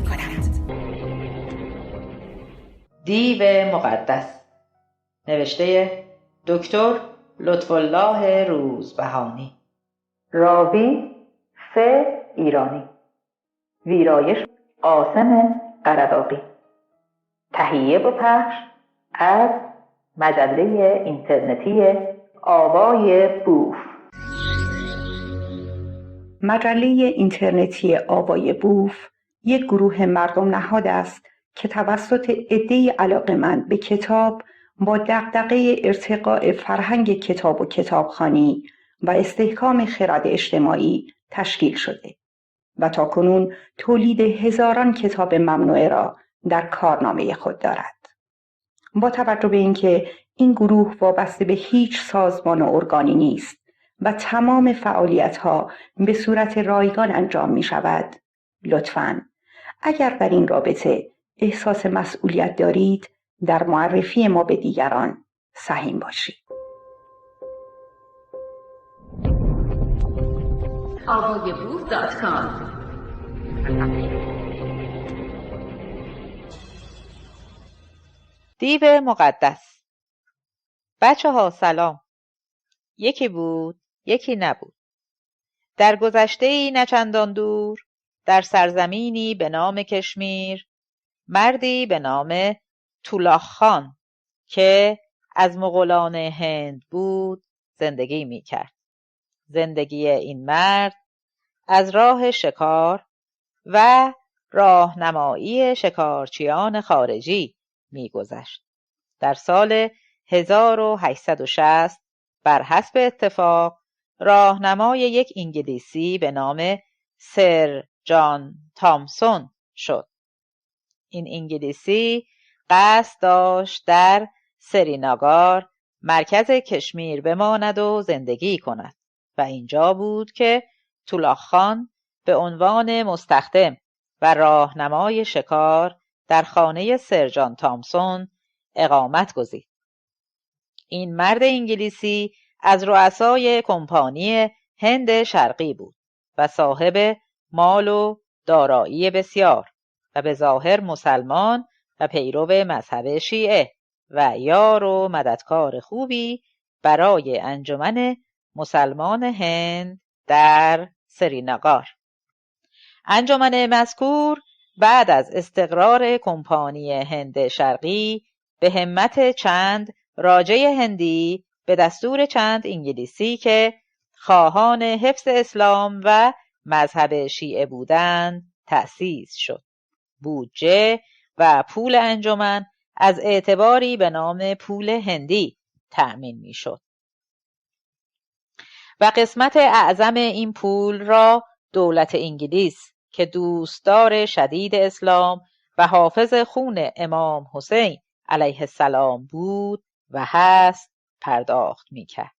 کند. دیو مقدس، نوشته دکتر لطف‌الله روزبهانی، راوی ف ایرانی، ویرایش قاسم قره‌باغی، تهیه و پخش از مجله اینترنتی آوای بوف. مجله اینترنتی آوای بوف یک گروه مردم نهاد است که توسط عده‌ای علاقه‌مند به کتاب با دغدغه ارتقاء فرهنگ کتاب و کتابخوانی و استحکام خرد اجتماعی تشکیل شده و تاکنون تولید هزاران کتاب ممنوعه را در کارنامه خود دارد. با توجه به اینکه این گروه وابسته به هیچ سازمان و ارگانی نیست و تمام فعالیت‌ها به صورت رایگان انجام می‌شود، لطفاً اگر در این رابطه احساس مسئولیت دارید در معرفی ما به دیگران سهیم باشید. avayaboof.com دیو مقدس. بچه ها سلام. یکی بود، یکی نبود. در گذشته‌ای نچندان دور، در سرزمینی به نام کشمیر، مردی به نام طولاخ خان که از مغولان هند بود زندگی می کرد. زندگی این مرد از راه شکار و راهنمایی شکارچیان خارجی می گذشت. در سال 1860 بر حسب اتفاق راهنمای یک انگلیسی به نام سر جان تامسون شد. این انگلیسی قصد داشت در سریناگار مرکز کشمیر بماند و زندگی کند و اینجا بود که طولاخ خان به عنوان مستخدم و راهنمای شکار در خانه سر جان تامسون اقامت گزید. این مرد انگلیسی از رؤسای کمپانی هند شرقی بود و صاحب مال و دارایی بسیار و به ظاهر مسلمان و پیرو مذهب شیعه و یار و مددکار خوبی برای انجمن مسلمان هند در سریناگار. انجمن مذکور بعد از استقرار کمپانی هند شرقی به همت چند راجه هندی به دستور چند انگلیسی که خواهان حفظ اسلام و مذهب شیعه بودند تأسیس شد. بودجه و پول انجمن از اعتباری به نام پول هندی تأمین می شد و قسمت اعظم این پول را دولت انگلیس که دوستدار شدید اسلام و حافظ خون امام حسین علیه السلام بود و هست پرداخت می‌کرد.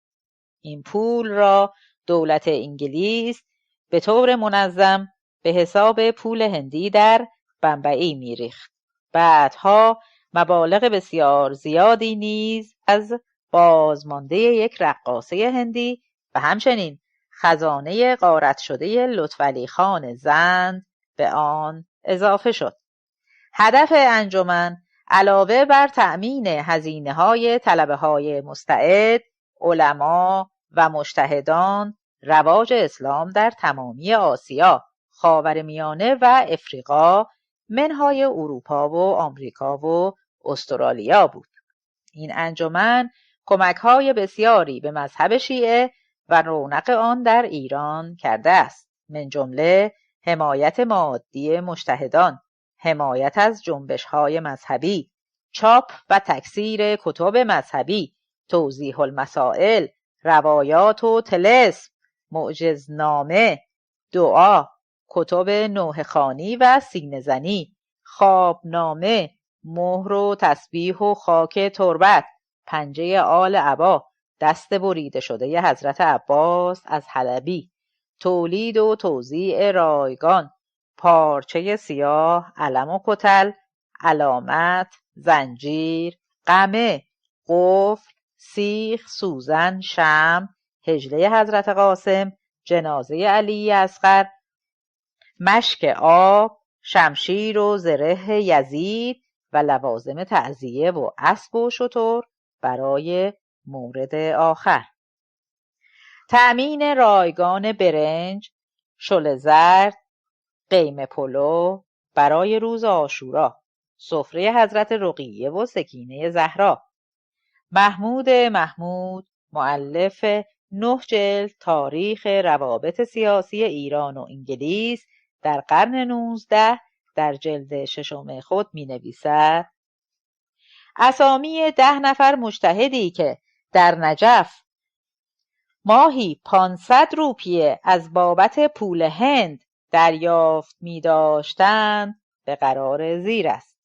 این پول را دولت انگلیس به طور منظم به حساب پول هندی در بمبئی می‌ریخت. بعدها مبالغ بسیار زیادی نیز از بازمانده یک رقاصه هندی و همچنین خزانه غارت شده لطفعلی خان زند به آن اضافه شد. هدف انجمن علاوه بر تأمین هزینه‌های طلبه‌های مستعد، علما و مجتهدان، رواج اسلام در تمامی آسیا، خاورمیانه و افریقا، منهای اروپا و آمریکا و استرالیا بود. این انجمن کمک‌های بسیاری به مذهب شیعه و رونق آن در ایران کرده است، من جمله حمایت مادی مجتهدان، حمایت از جنبش‌های مذهبی، چاپ و تکثیر کتب مذهبی، توضیح المسائل، روایات و طلسم، معجزنامه، دعا، کتب نوحه‌خوانی و سینه‌زنی، خوابنامه، مهر و تسبیح و خاک تربت، پنجه آل عبا، دست بریده شده حضرت عباس از حلبی، تولید و توزیع رایگان، پارچه سیاه، علم و کتل، علامت، زنجیر، قمه، قفل، سیخ، سوزن، شمع، حجله حضرت قاسم، جنازه علی اصغر، مشک آب، شمشیر و زره یزید و لوازم تعزیه و اسب و شتر برای مورد آخر. تأمین رایگان برنج، شل زرد، قیم پلو برای روز عاشورا، سفره حضرت رقیه و سکینه زهرا. محمود مؤلف 9 جلد تاریخ روابط سیاسی ایران و انگلیس در قرن 19 در جلد 6 خود می نویسد: اسامی 10 نفر مجتهدی که در نجف ماهی 500 روپیه از بابت پول هند دریافت می داشتند به قرار زیر است.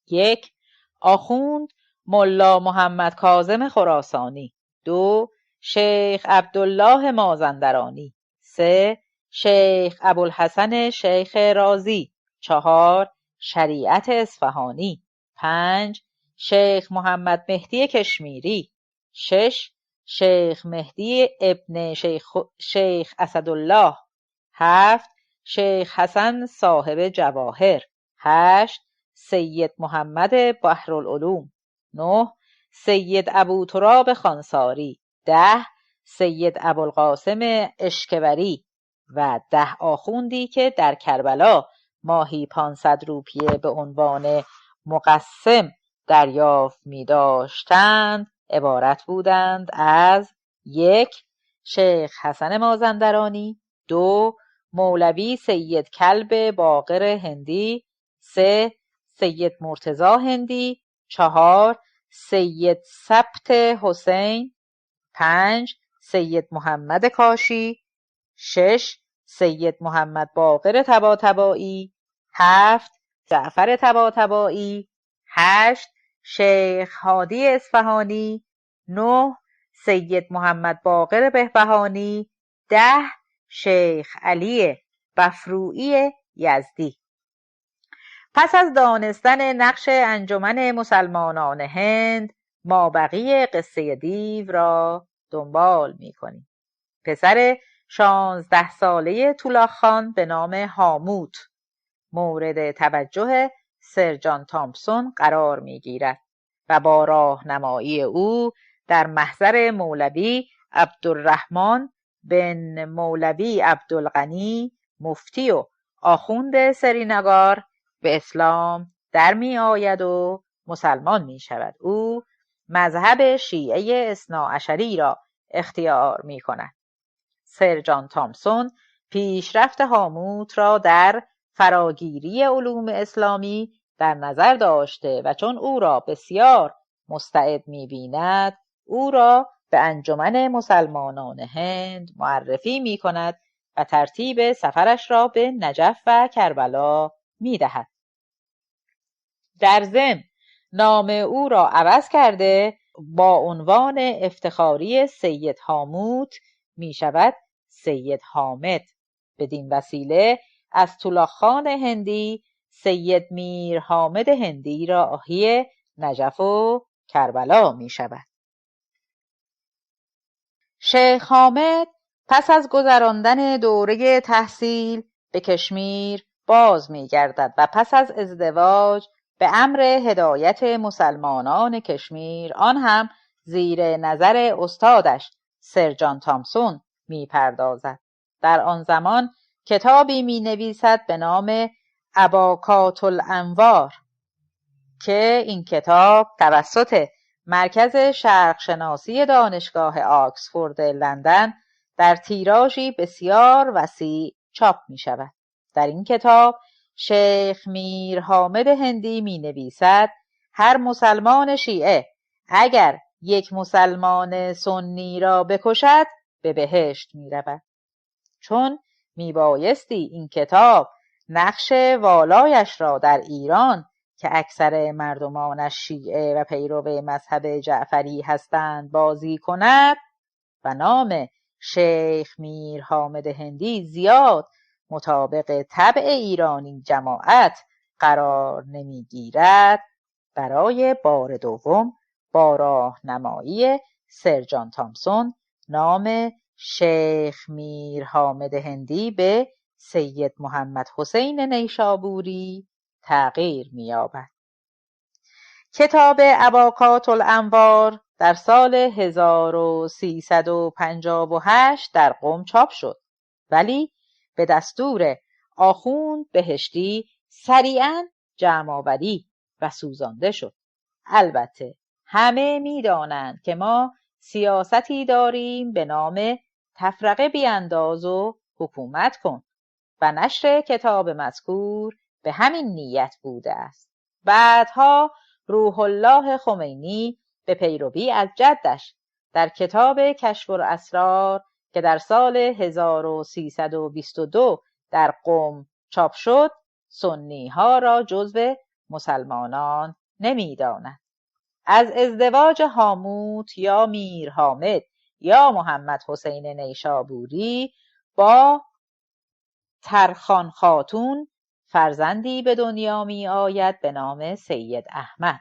1. آخوند ملا محمد کاظم خراسانی. 2. شیخ عبدالله مازندرانی. 3. شیخ ابوالحسن شیخ رازی. 4. شریعت اصفهانی. 5. شیخ محمد مهدی کشمیری. 6. شیخ مهدی ابن شیخ اسدالله. 7. شیخ حسن صاحب جواهر. 8. سید محمد بحرالعلوم. 9. سید ابو تراب خانساری. 10. سید ابوالقاسم اشکوری و 10 آخوندی که در کربلا ماهی 500 روپیه به عنوان مقسم دریافت می داشتند عبارت بودند از: 1. شیخ حسن مازندرانی. 2. مولوی سید کلب باقر هندی. 3. سید مرتضی هندی. 4. سید ثبت حسین. 5. سید محمد کاشی. 6. سید محمد باقر طباطبایی. 7. جعفر طباطبایی. 8. شیخ هادی اصفهانی. 9. سید محمد باقر بهبهانی. 10. شیخ علی بفروعی یزدی. پس از دانستن نقش انجمن مسلمانان هند، مابقی قصه دیو را دنبال می کنیم. پسر 16 ساله تولاخ خان به نام هاموت مورد توجه سر جان تامپسون قرار می گیرد و با راهنمایی او در محضر مولوی عبدالرحمن بن مولوی عبدالغنی مفتی و آخوند سرینگار به اسلام در می آید و مسلمان می شود. او مذهب شیعه اثناعشری را اختیار می کند. سر جان تامپسون پیشرفت هاموت را در فراگیری علوم اسلامی در نظر داشته و چون او را بسیار مستعد می بیند، او را به انجمن مسلمانان هند معرفی می کند و ترتیب سفرش را به نجف و کربلا می دهد. در ضمن نام او را عوض کرده با عنوان افتخاری سید هاموت می شود سید حامد. بدین وسیله از تولاخ خان هندی سید میر حامد هندی راهی نجف و کربلا می شود. شیخ حامد پس از گذراندن دوره تحصیل به کشمیر باز می گردد و پس از ازدواج به امر هدایت مسلمانان کشمیر، آن هم زیر نظر استادش سر جان تامپسون می پردازد. در آن زمان کتابی می نویسد به نام اباکات الانوار که این کتاب توسط مرکز شرق شناسی دانشگاه آکسفورد لندن در تیراژی بسیار وسیع چاپ می شود. در این کتاب شیخ میر حامد هندی می نویسد: هر مسلمان شیعه اگر یک مسلمان سنی را بکشد به بهشت می رود. چون می بایستی این کتاب نقش والایش را در ایران که اکثر مردمانش شیعه و پیرو مذهب جعفری هستند بازی کند و نام شیخ میر حامد هندی زیاد مطابق طبع ایرانی جماعت قرار نمیگیرد، برای بار دوم با راهنمایی سر جان تامپسون نام شیخ میر حامد هندی به سید محمد حسین نیشابوری تغییر می‌یابد. کتاب اباقات الانوار در سال 1358 در قم چاپ شد، ولی به دستور آخوند بهشتی سریعاً جمع‌آوری و سوزانده شد. البته همه می‌دانند که ما سیاستی داریم به نام تفرقه بیانداز و حکومت کن و نشر کتاب مذکور به همین نیت بوده است. بعدها روح الله خمینی به پیروی از جدش در کتاب کشف الاسرار که در سال 1322 در قم چاپ شد، سنی ها را جزو مسلمانان نمی‌داند. از ازدواج هاموت یا میر حامد یا محمد حسین نیشابوری با ترخان خاتون فرزندی به دنیا می آید به نام سید احمد.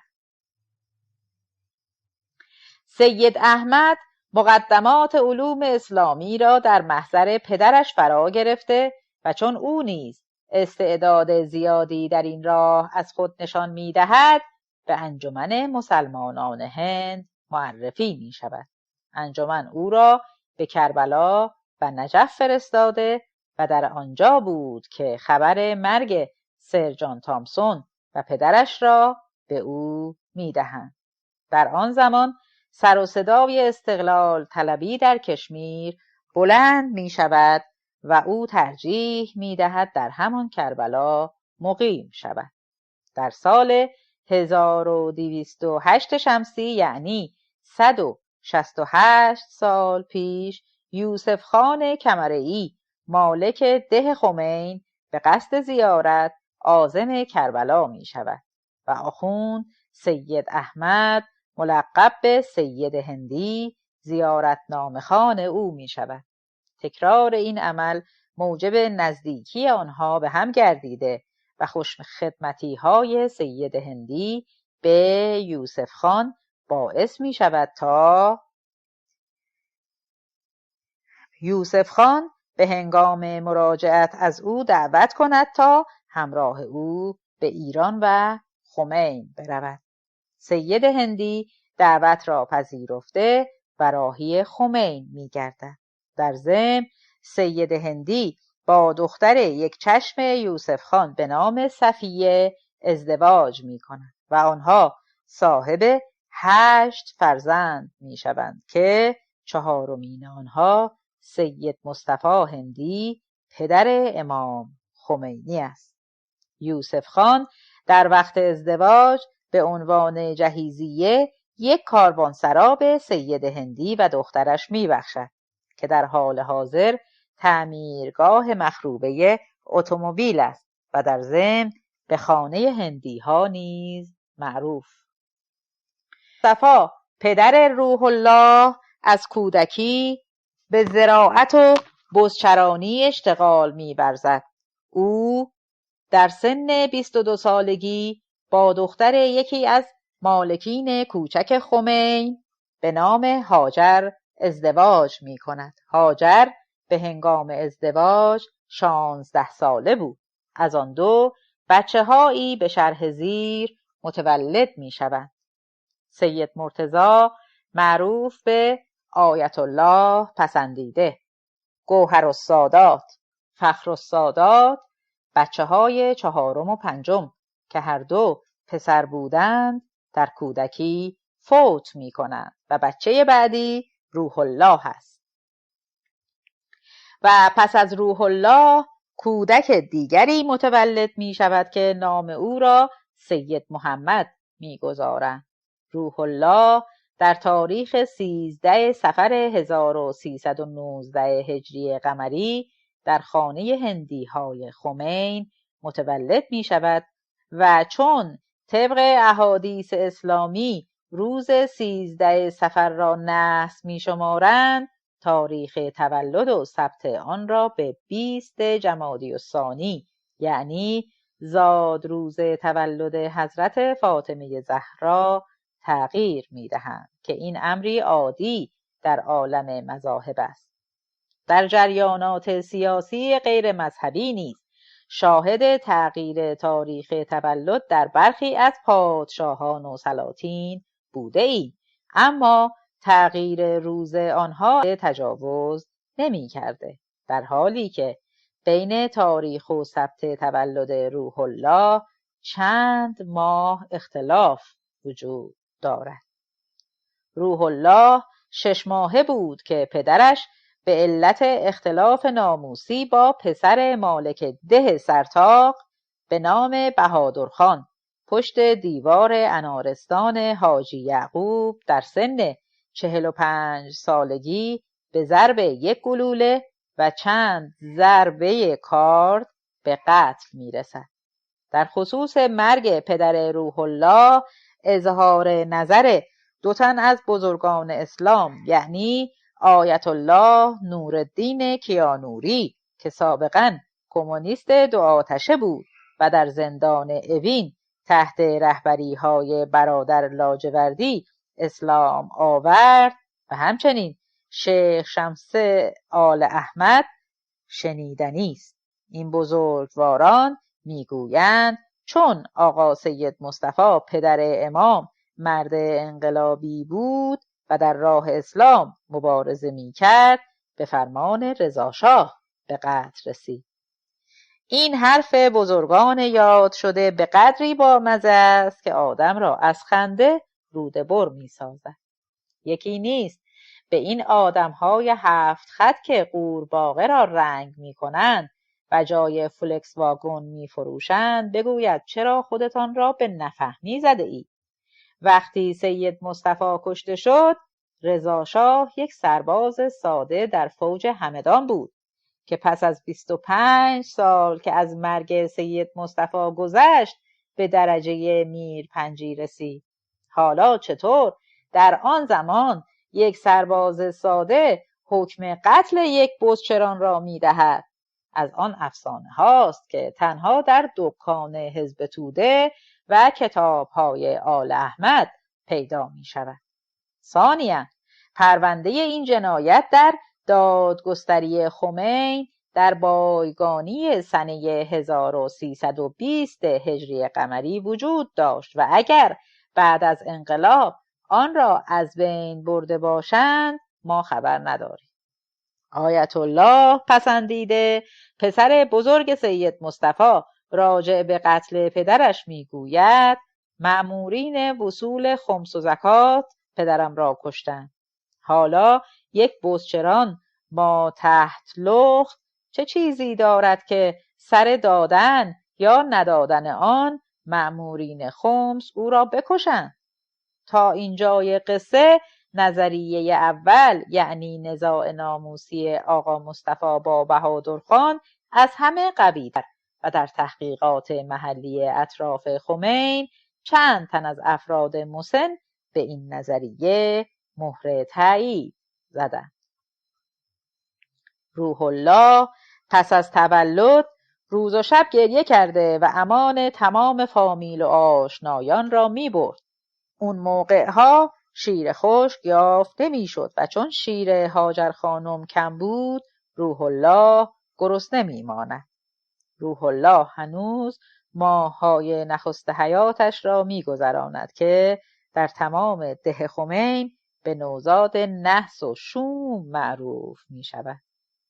سید احمد مقدمات علوم اسلامی را در محضر پدرش فرا گرفته و چون او نیز استعداد زیادی در این راه از خود نشان می دهد به انجمن مسلمانان هند معرفی می شود. انجمن او را به کربلا و نجف فرستاده و در آنجا بود که خبر مرگ سر جان تامسون و پدرش را به او می دهند. در آن زمان سر و صدای استقلال طلبی در کشمیر بلند می شود و او ترجیح می دهد در همان کربلا مقیم شود. در سال 1208 شمسی یعنی 168 سال پیش یوسف خان کمرئی مالک ده خمین به قصد زیارت عازم کربلا می شود و آخوند سید احمد ملقب به سید هندی زیارتنامه خوان او می شود. تکرار این عمل موجب نزدیکی آنها به هم گردیده و خوشخدمتی های سید هندی به یوسف خان باعث می شود تا یوسف خان به هنگام مراجعت از او دعوت کند تا همراه او به ایران و خمین برود. سید هندی دعوت را پذیرفته و راهی خمین می گردد. در ضمن سید هندی با دختر یک چشم یوسف خان به نام صفیه ازدواج می کند و آنها صاحب 8 فرزند می شوند که 4مین آنها سید مصطفی هندی پدر امام خمینی است. یوسف خان در وقت ازدواج به عنوان جهیزیه یک کاروانسرا به سید هندی و دخترش میبخشد که در حال حاضر تعمیرگاه مخروبه اتومبیل است و در ضمن به خانه هندی ها نیز معروف. مصطفی پدر روح الله از کودکی به زراعت و بزچرانی اشتغال می‌ورزد. او در سن 22 سالگی با دختر یکی از مالکین کوچک خمین به نام هاجر ازدواج می کند. هاجر به هنگام ازدواج 16 ساله بود. از آن دو بچه‌هایی به شرح زیر متولد می شوند. سید مرتضی معروف به آیت الله پسندیده، گوهرالسادات، فخرالسادات بچه‌های 4م و 5م که هر دو پسر بودند در کودکی فوت می‌کنند و بچه بعدی روح الله است و پس از روح الله کودک دیگری متولد می شود که نام او را سید محمد می‌گذارند. روح الله در تاریخ 13 صفر 1319 هجری قمری در خانه هندی های خمین متولد می شود و چون طبق احادیث اسلامی روز 13 صفر را نحس می شمارند، تاریخ تولد و ثبت آن را به 20 جمادی الثانی یعنی زاد روز تولد حضرت فاطمه زهرا تغییر می دهند که این امری عادی در عالم مذاهب است. در جریانات سیاسی غیر مذهبی نیز شاهد تغییر تاریخ تولد در برخی از پادشاهان و سلاطین بوده ای، اما تغییر روز آنها تجاوز نمی کرده، در حالی که بین تاریخ و ثبت تولد روح الله چند ماه اختلاف وجود دارد. روح الله 6 ماهه بود که پدرش به علت اختلاف ناموسی با پسر مالک ده سرطاق به نام بهادرخان پشت دیوار انارستان حاجی یعقوب در سن 45 سالگی به ضرب 1 گلوله و چند ضربه کارد به قتل میرسد. در خصوص مرگ پدر روح الله اظهار نظر 2 تن از بزرگان اسلام، یعنی آیت الله نورالدین کیانوری که سابقاً کمونیست 2 آتشه بود و در زندان اوین تحت رهبری‌های برادر لاجوردی اسلام آورد، و همچنین شیخ شمس آل احمد شنیدنی است. این بزرگواران میگویند چون آقا سید مصطفی پدر امام مرد انقلابی بود و در راه اسلام مبارزه میکرد، به فرمان رضاشاه به قتل رسید. این حرف بزرگان یاد شده به قدری بامزه است که آدم را از خنده روده بر میسازد. یکی نیست به این آدمهای 7 خط که قورباغه را رنگ میکنند و جای فولکس واگن میفروشند بگوید چرا خودتان را به نفهمی زده اید. وقتی سید مصطفی کشته شد، رضاشاه یک سرباز ساده در فوج همدان بود که پس از 25 سال که از مرگ سید مصطفی گذشت به درجه میرپنجی رسید. حالا چطور در آن زمان یک سرباز ساده حکم قتل یک بزچران را می‌دهد؟ از آن افسانه هاست که تنها در دکان حزب توده و کتاب‌های آل احمد پیدا می‌شود. ثانیاً پرونده این جنایت در دادگستری خمین در بایگانی سنه 1320 هجری قمری وجود داشت و اگر بعد از انقلاب آن را از بین برده باشند ما خبر نداریم. آیت الله پسندیده پسر بزرگ سید مصطفی راجع به قتل پدرش میگوید مأمورین وصول خمس و زکات پدرم را کشتند. حالا یک بزچران ما تحت لخت چه چیزی دارد که سر دادن یا ندادن آن مأمورین خمس او را بکشند؟ تا اینجای قصه نظریه اول، یعنی نزاع ناموسی آقا مصطفی با بهادرخان، از همه قوی‌تر و در تحقیقات محلی اطراف خمین چند تن از افراد مسن به این نظریه مهر تایید زدند. روح الله پس از تولد روز و شب گریه کرده و امان تمام فامیل و آشنایان را می برد. اون موقعها شیر خشک یافت نمی شد و چون شیر هاجر خانم کم بود روح الله گرسنه می ماند. روح الله هنوز ماه‌های نخست حیاتش را می گذراند که در تمام ده خمین به نوزاد نحس و شوم معروف می شود،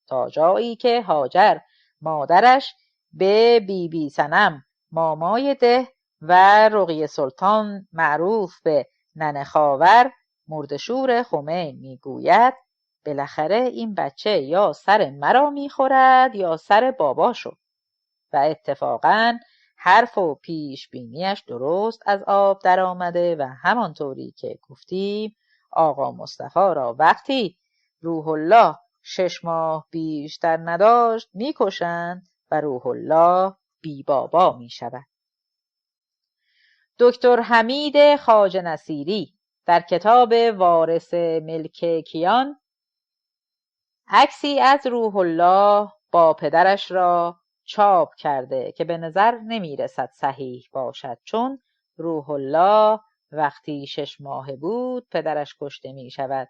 تا جایی که هاجر مادرش به بی بی صنم مامای ده و رقیه سلطان معروف به ننه خاور مردشور خمین میگوید بالاخره این بچه یا سر مرا میخورد یا سر باباشو. و اتفاقاً حرف و پیش بینیش درست از آب در آمده و همانطوری که گفتیم آقا مصطفی را وقتی روح الله 6 ماه بیشتر نداشت میکشند و روح الله بی بابا می شود. دکتر حمید خواجه نصیری در کتاب وارث ملک کیان عکسی از روح الله با پدرش را چاپ کرده که به نظر نمی رسد صحیح باشد، چون روح الله وقتی 6 ماهه بود پدرش کشته می شود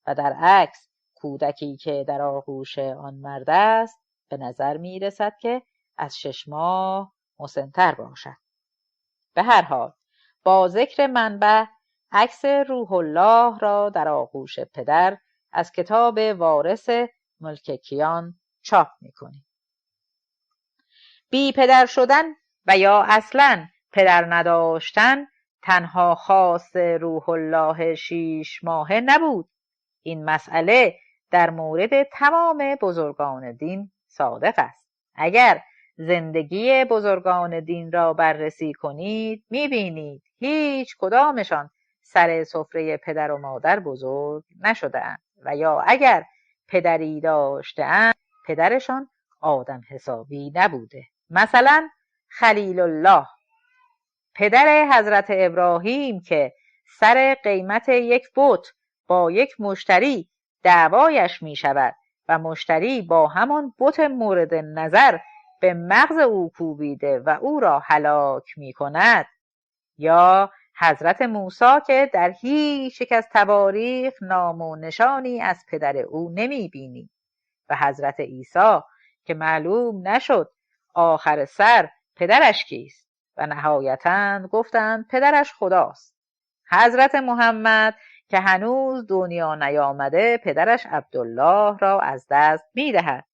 و در عکس کودکی که در آغوش آن مرد است به نظر می رسد که از 6 ماه مسن‌تر باشد. به هر حال با ذکر منبع عکس روح الله را در آغوش پدر از کتاب وارث ملک کیان چاپ می‌کنیم. بی پدر شدن و یا اصلاً پدر نداشتن تنها خاص روح الله 6 ماهه نبود. این مسئله در مورد تمام بزرگان دین صادق است. اگر زندگی بزرگان دین را بررسی کنید می‌بینید هیچ کدامشان سر سفره پدر و مادر بزرگ نشده‌اند و یا اگر پدری داشته‌اند پدرشان آدم حسابی نبوده. مثلا خلیل الله پدر حضرت ابراهیم که سر قیمت یک بت با یک مشتری دعوایش می شود و مشتری با همان بت مورد نظر به مغز او کوبیده و او را هلاک می کند، یا حضرت موسی که در هیچ یک از تواریخ نام و نشانی از پدر او نمی بینی و حضرت عیسی که معلوم نشد آخر سر پدرش کیست و نهایتاً گفتند پدرش خداست. حضرت محمد که هنوز دنیا نیامده پدرش عبدالله را از دست می دهد.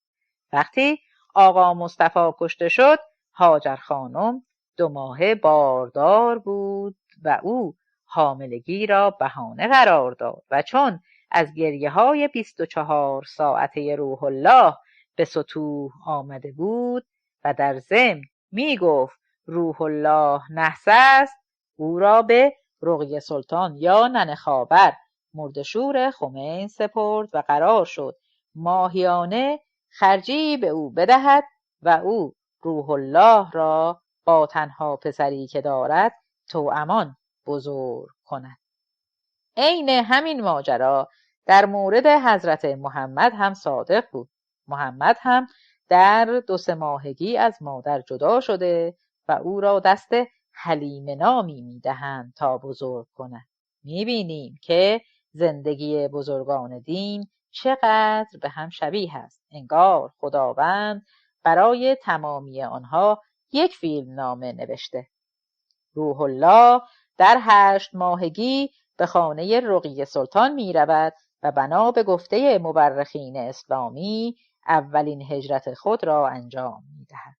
وقتی آقا مصطفی کشته شد هاجر خانم 2 ماهه باردار بود و او حاملگی را بهانه قرار داد و چون از گریه‌های 24 ساعته روح الله به سطوح آمده بود و در ضمن می گفت روح الله نحس است، او را به رقیه سلطان یا ننه خاور مردشور خمین سپرد و قرار شد ماهیانه خرجی به او بدهد و او روح الله را با تنها پسری که دارد توامان بزرگ کند. عین همین ماجرا در مورد حضرت محمد هم صادق بود. محمد هم در 2-3 ماهگی از مادر جدا شده و او را دست حلیم نامی میدهند تا بزرگ کند. میبینیم که زندگی بزرگان دین چقدر به هم شبیه است. انگار خداوند برای تمامی آنها یک فیلم نامه نوشته. روح الله در 8 ماهگی به خانه رقیه سلطان می رود و بنا به گفته مورخین اسلامی اولین هجرت خود را انجام می دهد.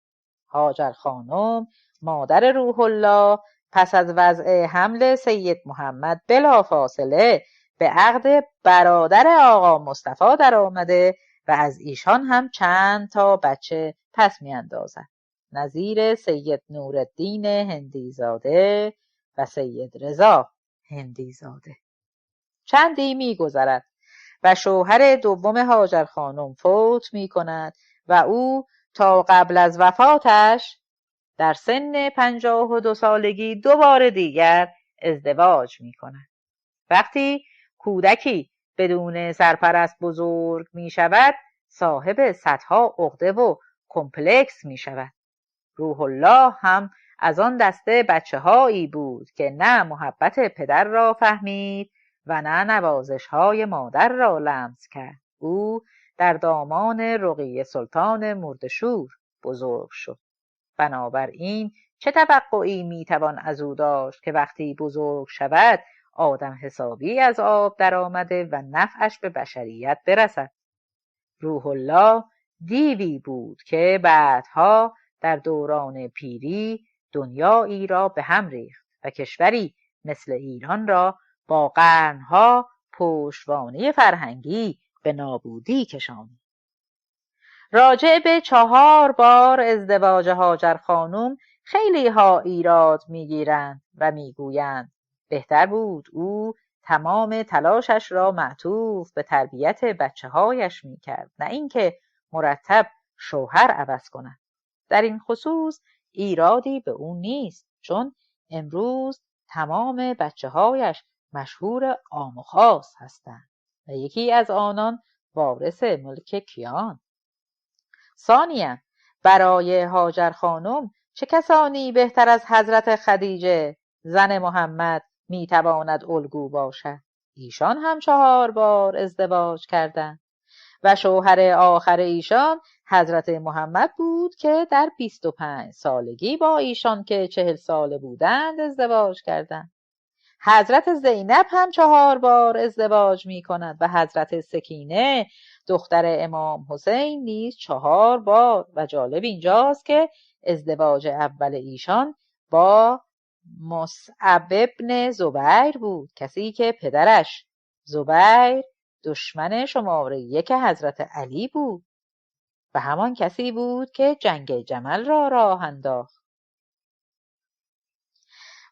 هاجر خانم مادر روح الله پس از وضع حمل سید محمد بلافاصله به عقد برادر آقا مصطفی در آمده و از ایشان هم چند تا بچه پس می اندازد، نظیر سید نورالدین هندیزاده و سید رضا هندیزاده. چندی می گذرد و شوهر دوم هاجر خانم فوت می کند و او تا قبل از وفاتش در سن 52 سالگی 2 بار دیگر ازدواج می کند. وقتی کودکی بدون سرپرست بزرگ می شود صاحب صدها عقده و کمپلکس می شود. روح الله هم از آن دسته بچه هایی بود که نه محبت پدر را فهمید و نه نوازش های مادر را لمس کرد. او در دامان رقیه سلطان مردشور بزرگ شد. بنابراین چه توقعی میتوان از او داشت که وقتی بزرگ شود آدم حسابی از آب در آمده و نفعش به بشریت برسد؟ روح الله دیوی بود که بعدها در دوران پیری دنیایی را به هم ریخت و کشوری مثل ایران را با قرنها پشتوانه فرهنگی به نابودی کشاند. راجع به 4 بار ازدواج هاجر خانم خیلی ها ایراد میگیرند و میگویند بهتر بود او تمام تلاشش را معطوف به تربیت بچه هایش میکرد، نه اینکه مرتب شوهر عوض کند. در این خصوص ایرادی به او نیست، چون امروز تمام بچه هایش مشهور عام و خاص هستند و یکی از آنان وارث ملک کیان. ثانیاً برای هاجر خانم چه کسانی بهتر از حضرت خدیجه زن محمد میتواند الگو باشد؟ ایشان هم 4 بار ازدواج کردند. و شوهر آخر ایشان حضرت محمد بود که در 25 سالگی با ایشان که 40 ساله بودند ازدواج کردند. حضرت زینب هم 4 بار ازدواج می کند و حضرت سکینه دختر امام حسین نیز 4 بار. و جالب اینجاست که ازدواج اول ایشان با مصعب ابن زبیر بود، کسی که پدرش زبیر دشمن شماره 1 حضرت علی بود و همان کسی بود که جنگ جمل را راه انداخت.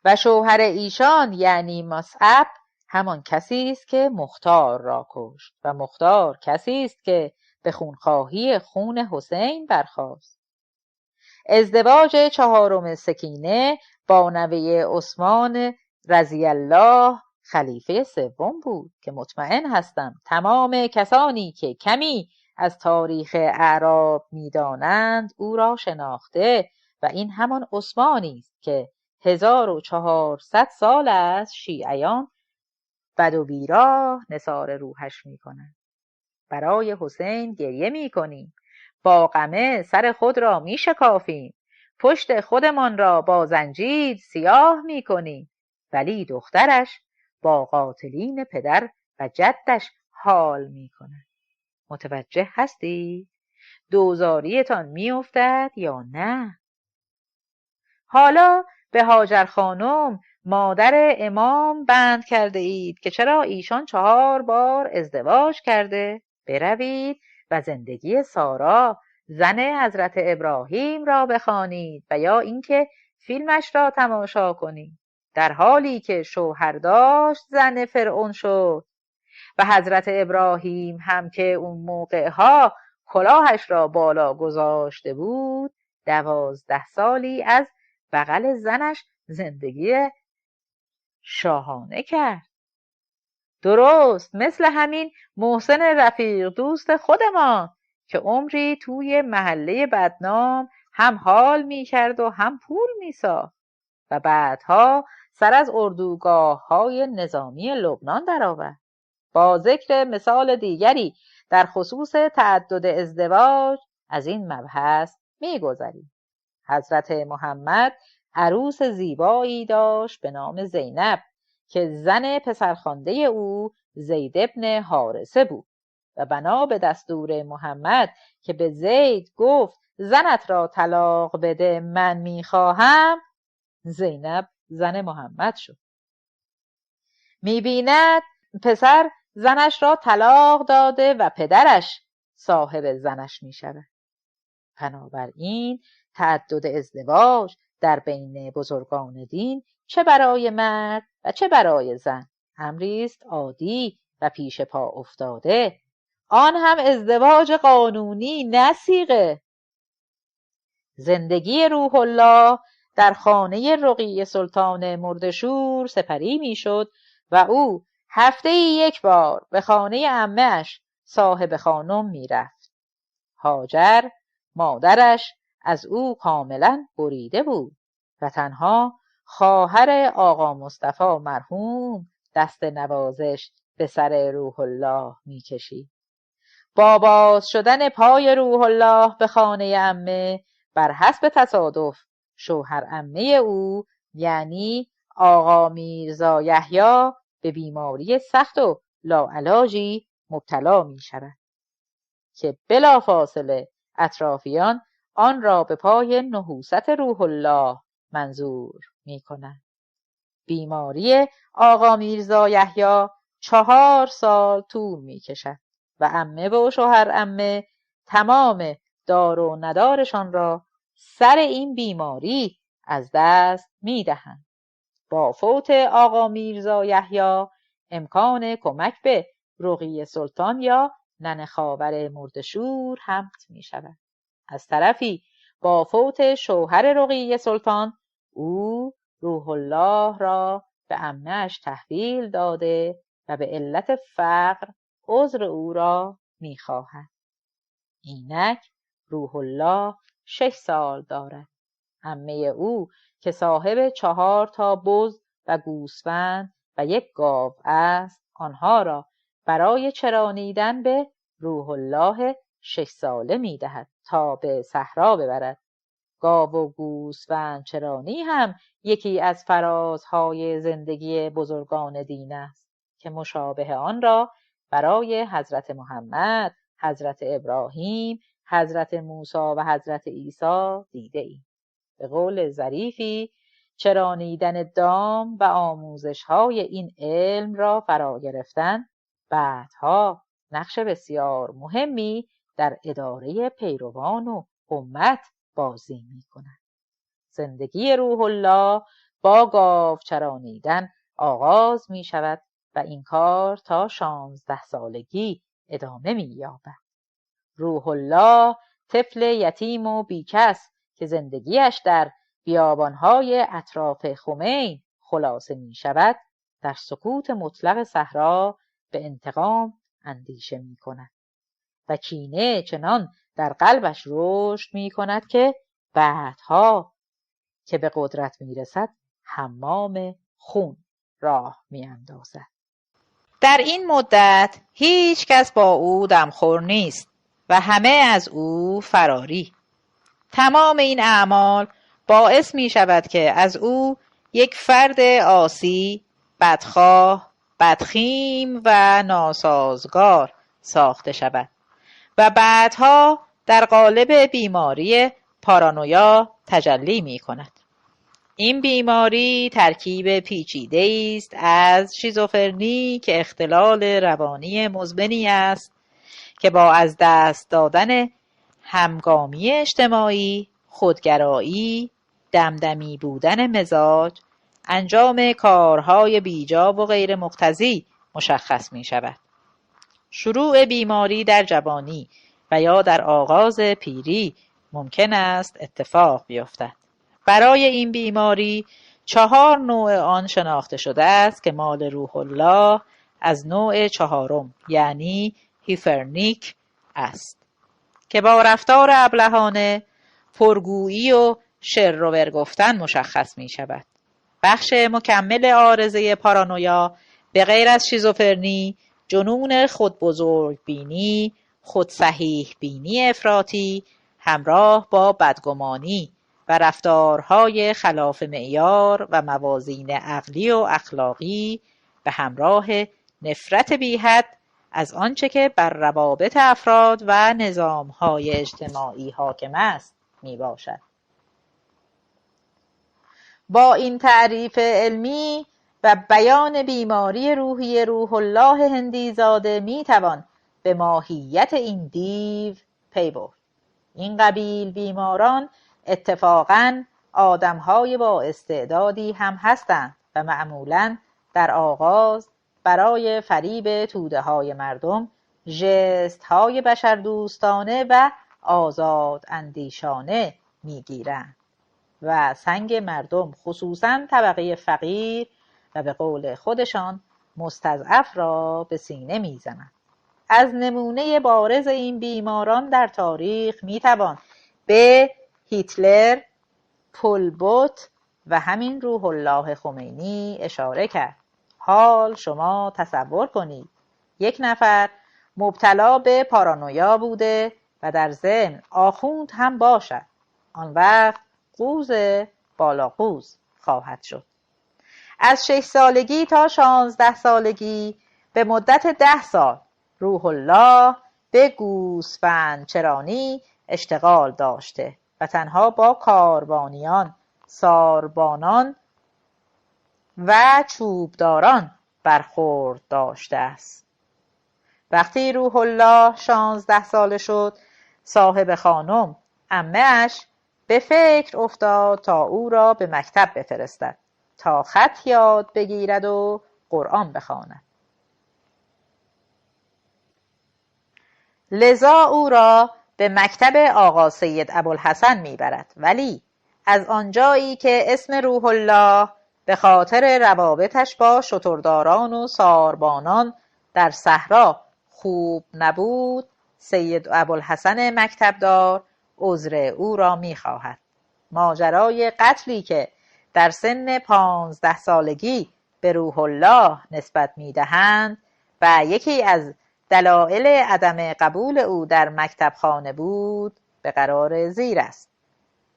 و شوهر ایشان یعنی مصعب همان کسی است که مختار را کشت و مختار کسی است که به خونخواهی خون حسین برخاست. ازدواج 4 سکینه با نوه عثمان رضی الله خلیفه 3 بود که مطمئن هستم تمام کسانی که کمی از تاریخ اعراب می‌دانند او را شناخته و این همان عثمانی است که 1400 سال از شیعیان بد و بیراه نثار روحش می‌کنند. برای حسین گریه می‌کنیم، با غمه سر خود را می‌شکافیم، پشت خودمان را با زنجیر سیاه می‌کنیم، ولی دخترش با قاتلین پدر و جدش حال می‌کند. متوجه هستی؟ دوزاریتان می‌افتد یا نه؟ حالا به هاجر خانم مادر امام بند کرده اید که چرا ایشان 4 بار ازدواج کرده؟ بروید و زندگی سارا زن حضرت ابراهیم را بخوانید و یا اینکه فیلمش را تماشا کنید. در حالی که شوهر داشت زن فرعون شد و حضرت ابراهیم هم که اون موقعها کلاهش را بالا گذاشته بود 12 سالی از بغل زنش زندگی شاهانه کرد. درست مثل همین محسن رفیق دوست خودمان که عمری توی محله بدنام هم حال می کرد و هم پول می ساخت و بعدها سر از اردوگاه‌های نظامی لبنان درآورد. با ذکر مثال دیگری در خصوص تعدد ازدواج از این مبحث می گذریم. حضرت محمد عروس زیبایی داشت به نام زینب که زن پسرخوانده او زید ابن حارثه بود و بنا به دستور محمد که به زید گفت زنت را طلاق بده من میخواهم، زینب زن محمد شد. میبیند پسر زنش را طلاق داده و پدرش صاحب زنش میشود. بنابراین تعدد ازدواج در بین بزرگان دین چه برای مرد و چه برای زن امری است عادی و پیش پا افتاده، آن هم ازدواج قانونی نه صیغه. زندگی روح الله در خانه رقیه سلطان مردشور سپری میشد و او هفته‌ای 1 بار به خانه عمه‌اش صاحب خانم میرفت. هاجر مادرش از او کاملا بریده بود و تنها خواهر آقا مصطفی مرحوم دست نوازش به سر روح الله میکشید. با باز شدن پای روح الله به خانه عمه بر حسب تصادف شوهر عمه او یعنی آقا میرزا یحیی به بیماری سخت و لاعلاجی مبتلا می شود که بلافاصله اطرافیان آن را به پای نحوست روح الله منظور می کنند. بیماری آقا میرزا یحیی 4 سال طول می کشد و عمه و شوهر عمه تمام دار و ندارشان را سر این بیماری از دست می دهند. با فوت آقا میرزا یحیی امکان کمک به رقیه سلطان یا ننه خاور مردشور حمل می شود. از طرفی با فوت شوهر رقیه سلطان او روح الله را به عمه‌اش تحویل داده و به علت فقر عذر او را می خواهد. اینک روح الله 6 سال دارد. عمه او که صاحب 4 تا بز و گوسفند و 1 گاو است آنها را برای چرانیدن به روح الله 6 ساله می‌دهد تا به صحرا ببرد. گاو و گوسفند چرانی هم یکی از فرازهای زندگی بزرگان دین است که مشابه آن را برای حضرت محمد، حضرت ابراهیم، حضرت موسی و حضرت عیسی دیده ایم. به قول ظریفی، چرانیدن دام و آموزش‌های این علم را فرا گرفتن بعدها نقش بسیار مهمی در اداره پیروان و امت بازی می‌کند. زندگی روح الله با گاو چرانیدن آغاز می‌شود و این کار تا 16 سالگی ادامه می‌یابد. روح الله طفل یتیم و بیکس که زندگیش در بیابان‌های اطراف خمین خلاصه می‌شود، در سکوت مطلق صحرا به انتقام اندیشه می‌کند و کینه چنان در قلبش رشد می‌کند که بعدها که به قدرت می‌رسد حمام خون راه می‌اندازد. در این مدت هیچ کس با او دمخور نیست و همه از او فراری. تمام این اعمال باعث می شود که از او یک فرد عاصی، بدخواه، بدخیم و ناسازگار ساخته شود و بعدها در قالب بیماری پارانویا تجلی می کند. این بیماری ترکیب پیچیده است از شیزوفرنی که اختلال روانی مزمنی است که با از دست دادن همگامی اجتماعی، خودگرایی، دمدمی بودن مزاج، انجام کارهای بیجا و غیر مقتضی مشخص می شود. شروع بیماری در جوانی و یا در آغاز پیری ممکن است اتفاق بیفتد. برای این بیماری 4 نوع آن شناخته شده است که مال روح الله از نوع 4 یعنی هیفرنیک است که با رفتار ابلهانه، پرگویی و شر و ور گفتن مشخص می شود. بخش مکمل عارضه پارانویا به غیر از شیزوفرنی، جنون خود بزرگ بینی، خود صحیح بینی افراطی همراه با بدگمانی و رفتارهای خلاف معیار و موازین عقلی و اخلاقی به همراه نفرت بی‌حد از آنچه که بر روابط افراد و نظامهای اجتماعی حاکم است می باشد. با این تعریف علمی و بیان بیماری روحی روح الله هندیزاده می توان به ماهیت این دیو پی برد. این قبیل بیماران اتفاقاً آدم‌های با استعدادی هم هستند و معمولاً در آغاز برای فریب توده‌های مردم ژست‌های بشردوستانه و آزاد اندیشانه می‌گیرند و سنگ مردم خصوصاً طبقه فقیر و به قول خودشان مستضعف را به سینه می‌زنند. از نمونه بارز این بیماران در تاریخ میتوان به هیتلر، پل پوت و همین روح الله خمینی اشاره کرد. حال شما تصور کنید یک نفر مبتلا به پارانویا بوده و در ضمن آخوند هم باشد، آن وقت قوز بالا قوز خواهد شد. از 6 سالگی تا 16 سالگی به مدت 10 سال روح الله به گوسفند چرانی اشتغال داشته و تنها با کاروانیان، ساربانان و چوبداران برخورد داشته است. وقتی روح الله 16 ساله شد، صاحب خانم عمه‌اش به فکر افتاد تا او را به مکتب بفرستد تا خط یاد بگیرد و قرآن بخواند. لذا او را به مکتب آقا سید ابوالحسن میبرد، ولی از آنجایی که اسم روح الله به خاطر روابطش با شترداران و ساربانان در صحرا خوب نبود، سید ابوالحسن مکتبدار عذر او را میخواهد. ماجرای قتلی که در سن 15 سالگی به روح الله نسبت میدهند و یکی از دلایل عدم قبول او در مکتب خانه بود به قرار زیر است.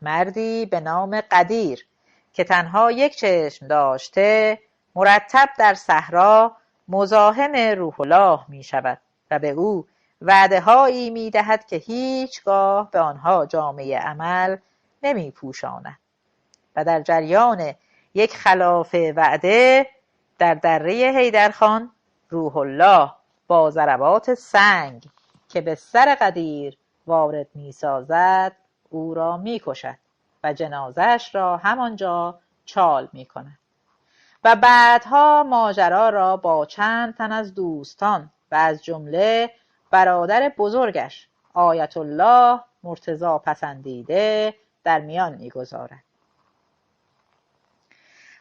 مردی به نام قدیر که تنها یک چشم داشته مرتب در صحرا مزاحم روح الله می شود و به او وعده هایی می دهد که هیچگاه به آنها جامه عمل نمی پوشاند و در جریان یک خلاف وعده در دره حیدرخان روح الله با ضربات سنگ که به سر قدیر وارد می سازد او را می کشد و جنازه‌اش را همانجا چال می کند و بعدها ماجرا را با چند تن از دوستان و از جمله برادر بزرگش آیت الله مرتضی پسندیده در میان می گذارد.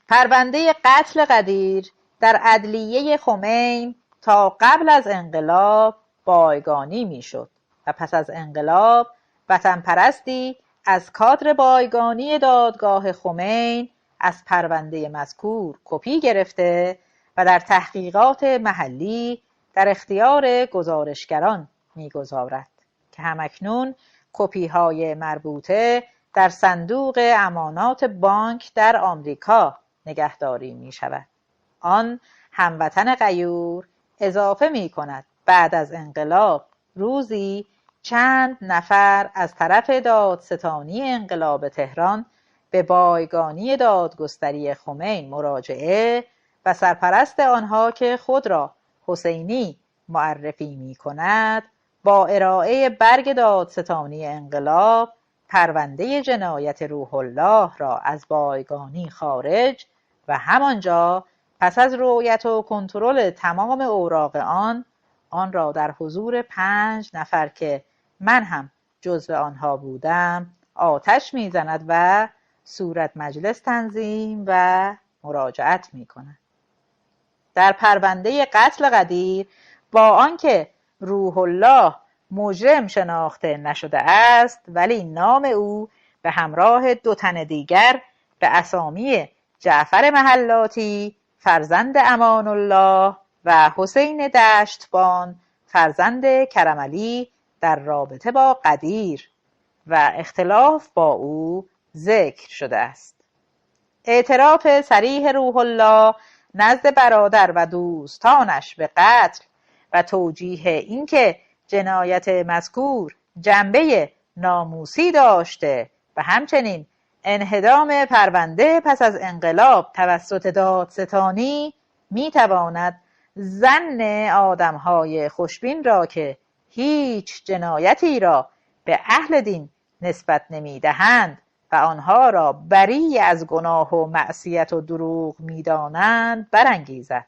پرونده قتل قدیر در عدلیه خمین تا قبل از انقلاب بایگانی می شد و پس از انقلاب وطن پرستی از کادر بایگانی دادگاه خمین از پرونده مذکور کپی گرفته و در تحقیقات محلی در اختیار گزارشگران می‌گذارد که همکنون کپی‌های مربوطه در صندوق امانات بانک در آمریکا نگهداری می‌شود. آن هموطن غیور اضافه می‌کند بعد از انقلاب روزی چند نفر از طرف دادستانی انقلاب تهران به بایگانی دادگستری خمین مراجعه و سرپرست آنها که خود را حسینی معرفی می کند با ارائه برگ دادستانی انقلاب پرونده جنایت روح الله را از بایگانی خارج و همانجا پس از رؤیت و کنترل تمام اوراق آن را در حضور 5 نفر که من هم جزو آنها بودم آتش می‌زند و صورت مجلس تنظیم و مراجعت می‌کند. در پرونده قتل قدیر با آنکه روح الله مجرم شناخته نشده است ولی نام او به همراه 2 تن دیگر به اسامی جعفر محلاتی فرزند امان الله و حسین دشتبان فرزند کرمعلی در رابطه با قدیر و اختلاف با او ذکر شده است. اعتراف صریح روح الله نزد برادر و دوستانش به قتل و توجیه اینکه جنایت مذکور جنبه ناموسی داشته و همچنین انهدام پرونده پس از انقلاب توسط دادستانی میتواند ظن آدمهای خوشبین را که هیچ جنایتی را به اهل دین نسبت نمیدهند و آنها را بری از گناه و معصیت و دروغ میدانند برانگیزد.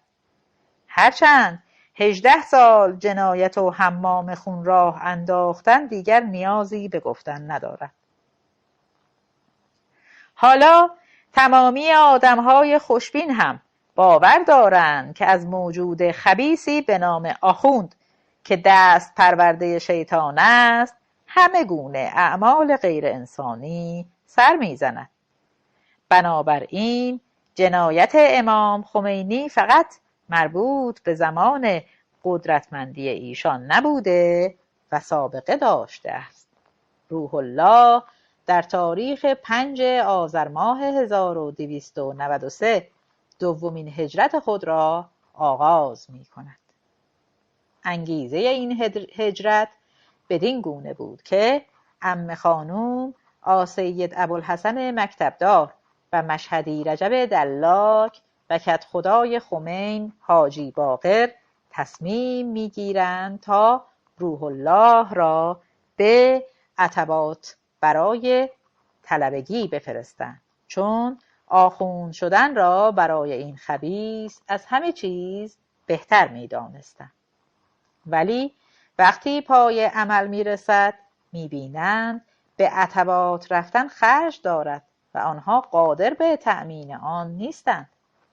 هرچند 18 سال جنایت و حمام خون راه انداختن دیگر نیازی به گفتن ندارد. حالا تمامی آدمهای خوشبین هم باور دارند که از موجود خبیثی به نام آخوند که دست پرورده شیطان است همه گونه اعمال غیر انسانی سر میزند. بنابراین جنایت امام خمینی فقط مربوط به زمان قدرتمندی ایشان نبوده و سابقه داشته است. روح الله در تاریخ 5 آذر ماه 1293 دومین هجرت خود را آغاز می کند. انگیزه این هجرت بدین گونه بود که عمه خانوم آسید ابوالحسن مکتبدار و مشهدی رجب دلاک و کدخدای خمین حاجی باقر تصمیم میگیرند تا روح الله را به عتبات برای طلبگی بفرستند، چون آخوند شدن را برای این خبیث از همه چیز بهتر میدانستند. ولی وقتی پای عمل میرسد میبینند به عتبات رفتن خرج دارد و آنها قادر به تأمین آن نیستند.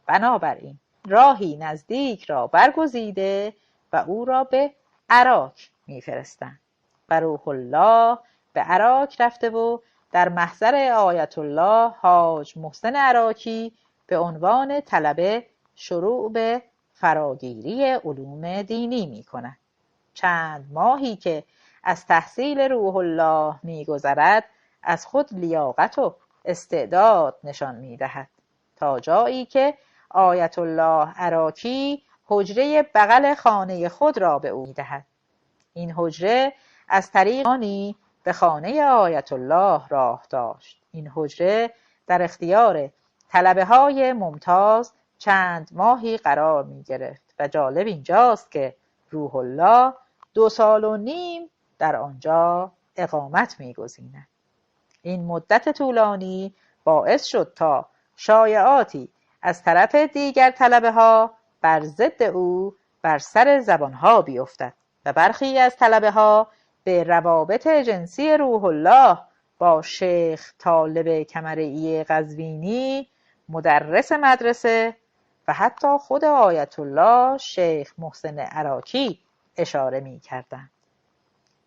بنابراین راهی نزدیک را برگزیده و او را به عراق میفرستند و روح الله به عراق رفته و در محضر آیت الله حاج محسن عراقی به عنوان طلبه شروع به فراگیری علوم دینی می کند. چند ماهی که از تحصیل روح الله می‌گذرد از خود لیاقت و استعداد نشان می‌دهد، تا جایی که آیت الله عراقی حجره بغل خانه خود را به او می‌دهد. این حجره از طریق آنی به خانه آیت الله راه داشت. این حجره در اختیار طلبه‌های ممتاز چند ماهی قرار می‌گرفت و جالب اینجاست که روح الله 2.5 سال در آنجا اقامت می‌گزیند. این مدت طولانی باعث شد تا شایعاتی از طرف دیگر طلبه‌ها بر ضد او بر سر زبانها بیفتد و برخی از طلبه‌ها به روابط جنسی روح الله با شیخ طالب کمرعی قزوینی مدرس مدرسه و حتی خود آیت الله شیخ محسن عراقی اشاره می‌کردند.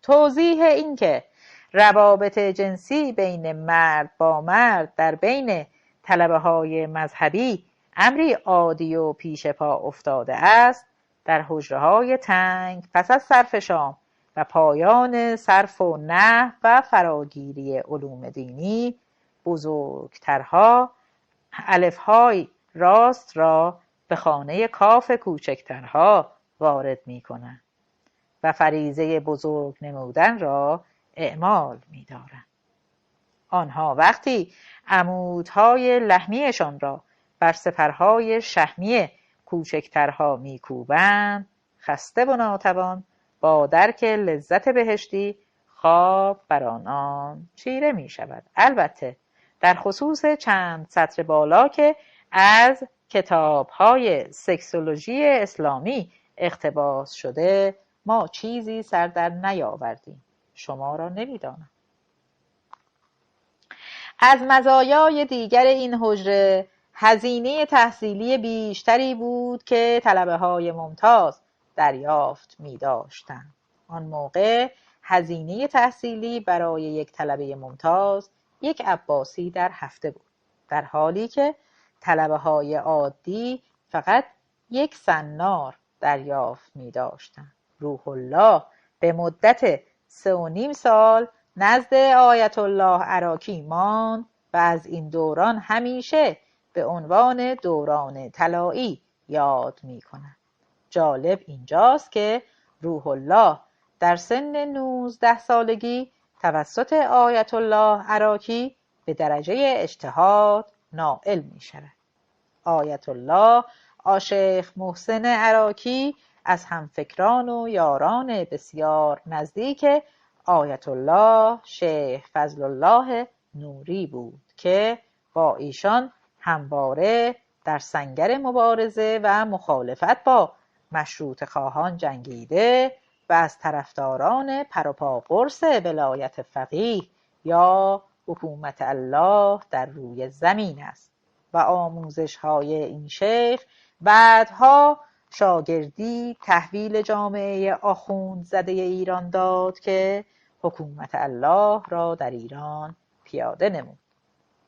توضیح این که روابط جنسی بین مرد با مرد در بین طلبه‌های مذهبی امری عادی و پیش پا افتاده است، در حجره‌های تنگ پس از صرف شام و پایان صرف و نحو و فراگیری علوم دینی، بزرگترها الف‌های راست را به خانه کاف کوچکترها وارد می‌کنند و فریضه بزرگ نمودن را اعمال می‌دارند. آنها وقتی عمودهای لحمیشان را بر سپرهای شحمی کوچکترها می‌کوبند، خسته و ناتوان با درک لذت بهشتی خواب بر آنان چیره می‌شود. البته در خصوص چند سطر بالا که از کتاب‌های سکسولوژی اسلامی اقتباس شده ما چیزی سر در نیاوردیم. شما را نمی‌دانم. از مزایای دیگر این حجره هزینه تحصیلی بیشتری بود که طلبه‌های ممتاز دریافت می‌داشتند. آن موقع هزینه تحصیلی برای یک طلبه ممتاز 1 عباسی در هفته بود، در حالی که طلبه‌های عادی فقط 1 سنار دریافت می‌داشتند. روح الله به مدت 3.5 سال نزد آیت الله عراقی ماند و از این دوران همیشه به عنوان دوران طلایی یاد می‌کند. جالب اینجاست که روح الله در سن 19 سالگی توسط آیت الله عراقی به درجه اجتهاد نائل می‌شود. آیت الله شیخ محسن عراقی از همفکران و یاران بسیار نزدیک آیت الله شیخ فضل الله نوری بود که با ایشان همواره در سنگر مبارزه و مخالفت با مشروطه خواهان جنگیده و از طرفداران پروپا قرص ولایت فقیه یا حکومت الله در روی زمین است و آموزش‌های این شیخ بعدها شاگردی تحویل جامعه آخوندزده ایران داد که حکومت الله را در ایران پیاده نمود.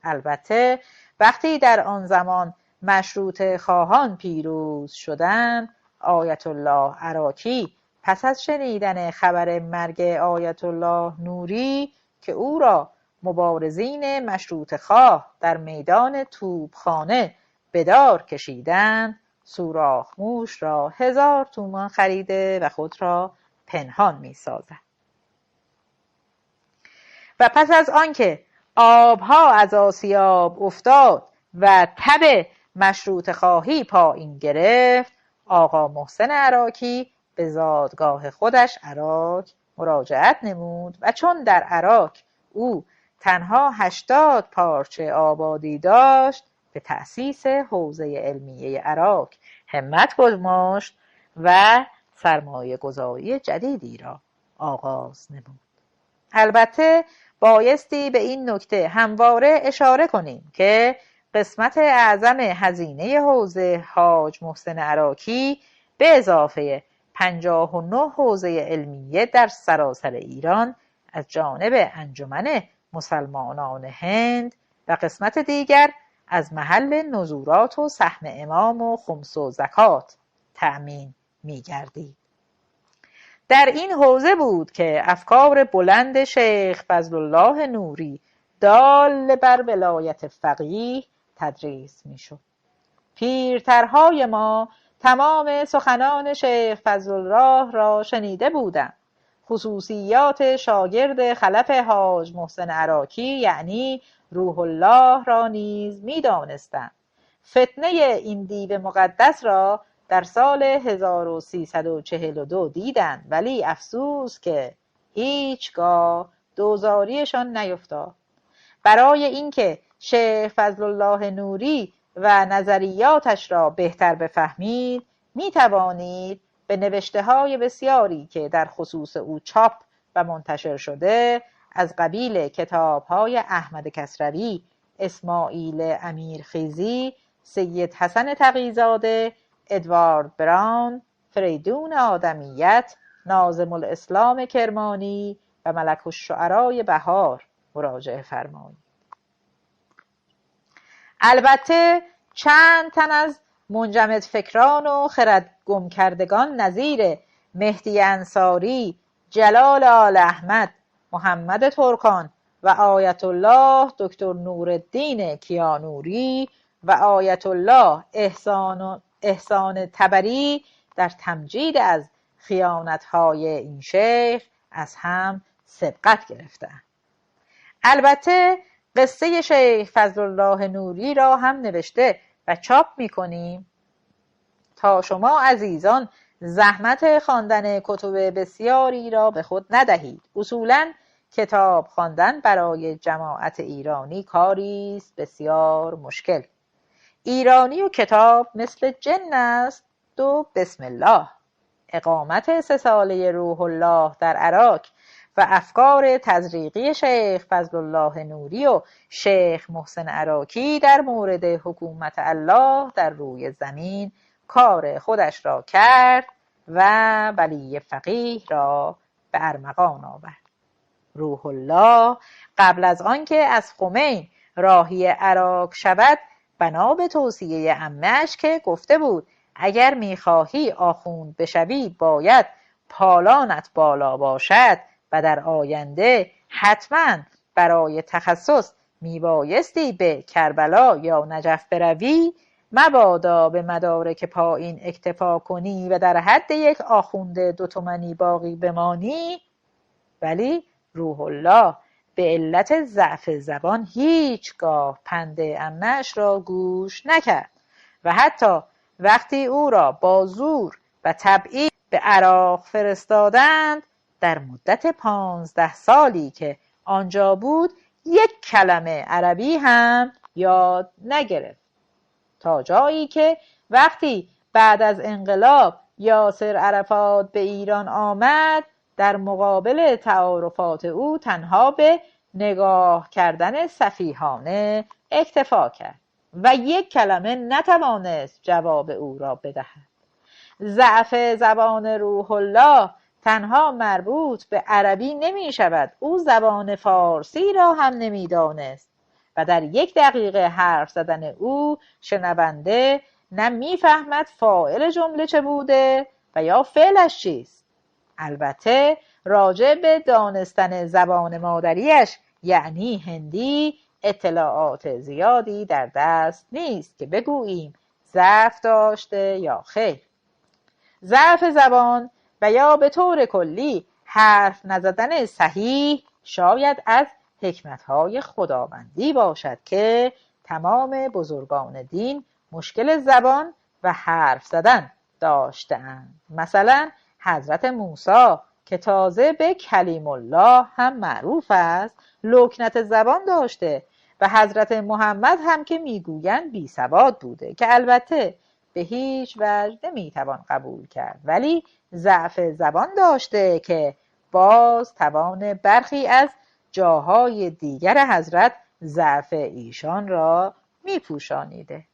البته وقتی در آن زمان مشروطه خواهان پیروز شدند، آیت الله عراقی پس از شنیدن خبر مرگ آیت الله نوری که او را مبارزین مشروطه خواه در میدان توپخانه به دار کشیدند، سوراخ موش را 1000 تومان خریده و خود را پنهان می‌سازد. و پس از آنکه آبها از آسیاب افتاد و تب مشروطه خواهی پایین گرفت، آقا محسن عراقی به زادگاه خودش عراق مراجعت نمود و چون در عراق او تنها 80 پارچه آبادی داشت، به تأسیس حوزه علمیه عراق همت گذاشت و سرمایه گذاری جدیدی را آغاز نمود. البته بایستی به این نکته همواره اشاره کنیم که قسمت اعظم هزینه حوزه حاج محسن عراقی به اضافه 59 حوزه علمیه در سراسر ایران از جانب انجمن مسلمانان هند و قسمت دیگر از محل نزورات و سهم امام و خمس و زکات تأمین می‌گردید. در این حوزه بود که افکار بلند شیخ فضل الله نوری دال بر ولایت فقیه تدریس میشد. پیرترهای ما تمام سخنان شیخ فضل الله را شنیده بودند. خصوصیات شاگرد خلف حاج محسن عراقی یعنی روح الله را نیز می‌دانستند. فتنه این دیو مقدس را در سال 1342 دیدند، ولی افسوس که هیچگاه دوزاریشان نیفتاد. برای اینکه شیخ فضل الله نوری و نظریاتش را بهتر بفهمید، می توانید به نوشته‌های بسیاری که در خصوص او چاپ و منتشر شده از قبیل کتاب‌های احمد کسروی، اسماعیل امیرخیزی، سید حسن تقی‌زاده، ادوارد براون، فریدون آدمیت، ناظم الاسلام کرمانی و ملک الشعراء بهار مراجعه فرمایید. البته چند تن از منجمد فکران و خرد گم کردگان نظیر مهدی انصاری، جلال آل احمد، محمد ترکان و آیت الله دکتر نورالدین کیانوری و آیت الله احسان طبری در تمجید از خیانت‌های این شیخ از هم سبقت گرفتند. البته قصه شیخ فضل الله نوری را هم نوشته و چاپ می‌کنیم تا شما عزیزان زحمت خواندن کتب بسیاری را به خود ندهید. اصولاً کتاب خواندن برای جماعت ایرانی کاری است بسیار مشکل. ایرانی و کتاب مثل جن است و بسم الله. اقامت 3 ساله روح الله در عراق و افکار تزریقی شیخ فضل الله نوری و شیخ محسن عراقی در مورد حکومت الله در روی زمین کار خودش را کرد و ولی فقیه را به ارمغان آورد. روح الله قبل از آنکه از خمین راهی عراق شود، بنا به توصیه عمه‌اش که گفته بود اگر میخواهی آخوند بشوی باید پالانت بالا باشد و در آینده حتما برای تخصص میبایستی به کربلا یا نجف بروی، مبادا به مدارک پایین اکتفا کنی و در حد یک آخوند 2 تومانی باقی بمانی. ولی روح الله به علت ضعف زبان هیچگاه پند عمه‌اش را گوش نکرد و حتی وقتی او را با زور و تبعید به عراق فرستادند، در مدت 15 سالی که آنجا بود 1 کلمه عربی هم یاد نگرفت، تا جایی که وقتی بعد از انقلاب یاسر عرفات به ایران آمد، در مقابل تعارفات او تنها به نگاه کردن سفیهانه اکتفا کرد و 1 کلمه نتوانست جواب او را بدهد. ضعف زبان روح الله تنها مربوط به عربی نمی شود، او زبان فارسی را هم نمی دانست و در 1 دقیقه حرف زدن او شنونده نه می فهمد فاعل جمله چه بوده و یا فعلش چیست. البته راجع به دانستن زبان مادریش یعنی هندی اطلاعات زیادی در دست نیست که بگوییم ضعف داشته یا خیر. ضعف زبان و یا به طور کلی حرف نزدن صحیح شاید از حکمت‌های خداوندی باشد که تمام بزرگان دین مشکل زبان و حرف زدن داشته‌اند. مثلا حضرت موسی که تازه به کلیم الله هم معروف است، لکنت زبان داشته و حضرت محمد هم که میگویند بی سواد بوده، که البته به هیچ وجه نمیتوان قبول کرد، ولی ضعف زبان داشته که باز توان برخی از جاهای دیگر حضرت ضعف ایشان را میپوشانیده.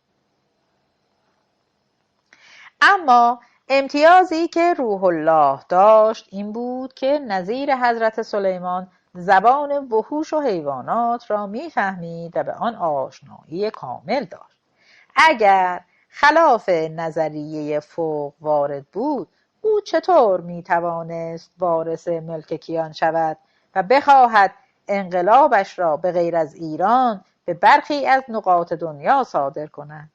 اما امتیازی که روح الله داشت این بود که نظیر حضرت سلیمان زبان وحوش و حیوانات را میفهمید و به آن آشنایی کامل داشت. اگر خلاف نظریه فوق وارد بود، او چطور میتوانست وارث ملک کیان شود و بخواهد انقلابش را به غیر از ایران به برخی از نقاط دنیا صادر کند؟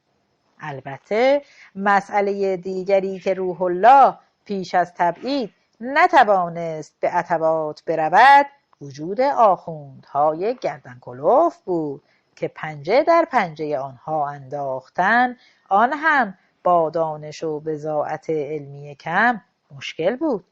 البته مسئله دیگری که روح الله پیش از تبعید نتوانست به عتبات برود وجود آخوندهای گردن کلفت بود که پنجه در پنجه آنها انداختن، آن هم با دانش و بضاعت علمی کم، مشکل بود.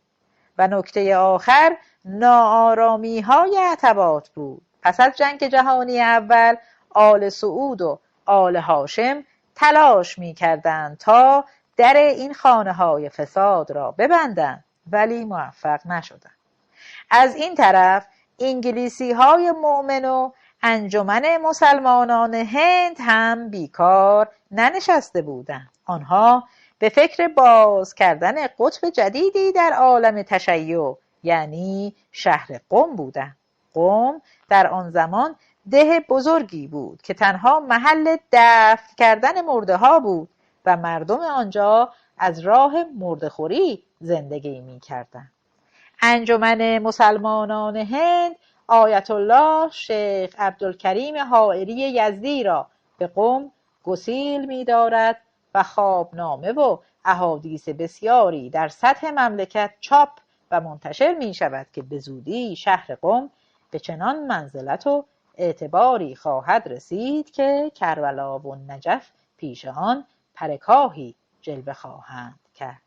و نکته آخر ناآرامی‌های عتبات بود. پس از جنگ جهانی اول آل سعود و آل هاشم تلاش می‌کردند تا در این خانه‌های فساد را ببندند، ولی موفق نشدند. از این طرف انگلیسی‌های مؤمن و انجمن مسلمانان هند هم بیکار ننشسته بودند. آنها به فکر باز کردن قطب جدیدی در عالم تشیع، یعنی شهر قم بودند. قم در آن زمان ده بزرگی بود که تنها محل دفن کردن مرده ها بود و مردم آنجا از راه مرده‌خوری زندگی می‌کردند. انجمن مسلمانان هند آیت الله شیخ عبدالکریم حائری یزدی را به قم گسیل می‌دارد و خوابنامه و احادیث بسیاری در سطح مملکت چاپ و منتشر می‌شود که به زودی شهر قم به چنان منزلت و اعتباری خواهد رسید که کربلا و نجف پیش آن پرکاهی جلوه خواهند کرد.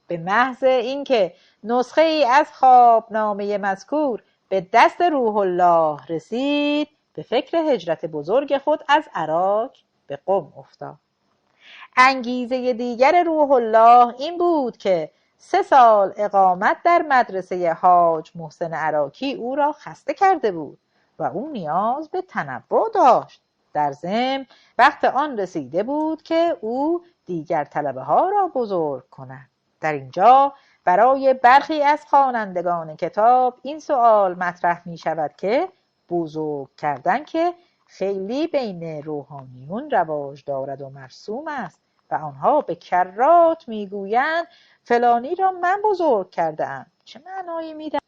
به محض اینکه نسخه ای از خوابنامه مذکور به دست روح الله رسید، به فکر هجرت بزرگ خود از عراق به قم افتاد. انگیزه دیگر روح الله این بود که 3 سال اقامت در مدرسه حاج محسن عراقی او را خسته کرده بود و او نیاز به تنوع داشت. در ضمن وقت آن رسیده بود که او دیگر طلبه ها را بزرگ کند. در اینجا برای برخی از خوانندگان کتاب این سوال مطرح می شود که بزرگ کردن که خیلی بین روحانیون رواج دارد و مرسوم است و آنها به کرات میگویند فلانی را من بزرگ کرده ام، چه معنایی میده؟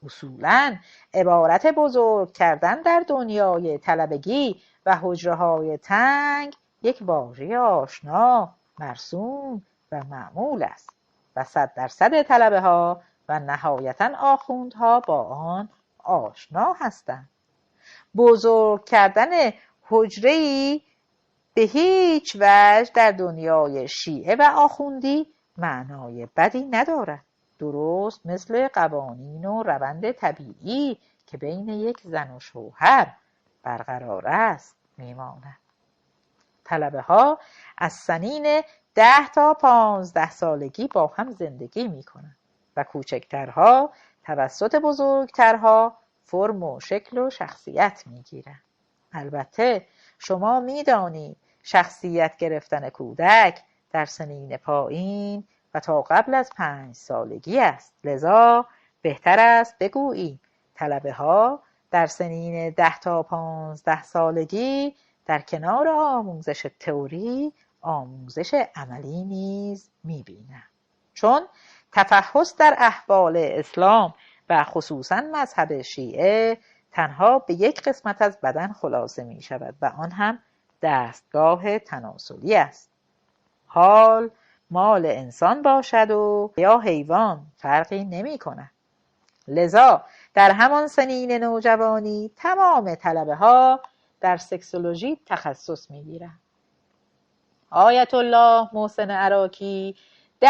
اصولاً عبارت بزرگ کردن در دنیای طلبگی و حجره‌های تنگ یک واژه آشنا، مرسوم و معمول است و 100% طلبه ها و نهایتاً آخوندها با آن آشنا هستند. بزرگ کردن حجره‌ای به هیچ وجه در دنیای شیعه و آخوندی معنای بدی ندارد، درست مثل قوانین و روند طبیعی که بین یک زن و شوهر برقرار است میماند. طلبه ها از سنین 10 تا 15 سالگی با هم زندگی میکنند و کوچکترها توسط بزرگترها فرم و شکل و شخصیت میگیرند. البته شما میدانید شخصیت گرفتن کودک در سنین پایین و تا قبل از 5 سالگی است، لذا بهتر است بگوییم طلبه ها در سنین 10 تا 15 سالگی در کنار آموزش تئوری آموزش عملی نیز می‌بینند، چون تفحص در احوال اسلام و خصوصاً مذهب شیعه تنها به یک قسمت از بدن خلاصه می شود و آن هم دستگاه تناسلی است. حال مال انسان باشد و یا حیوان فرقی نمی کند. لذا در همان سنین نوجوانی تمام طلبه ها در سکسولوژی تخصص می گیرند. آیت الله محسن عراقی 10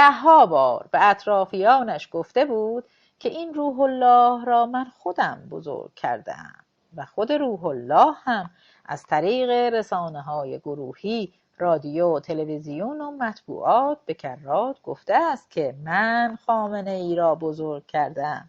بار به اطرافیانش گفته بود که این روح الله را من خودم بزرگ کردم و خود روح الله هم از طریق رسانه‌های گروهی، رادیو، تلویزیون و مطبوعات به کرات گفته است که من خامنه ای را بزرگ کردم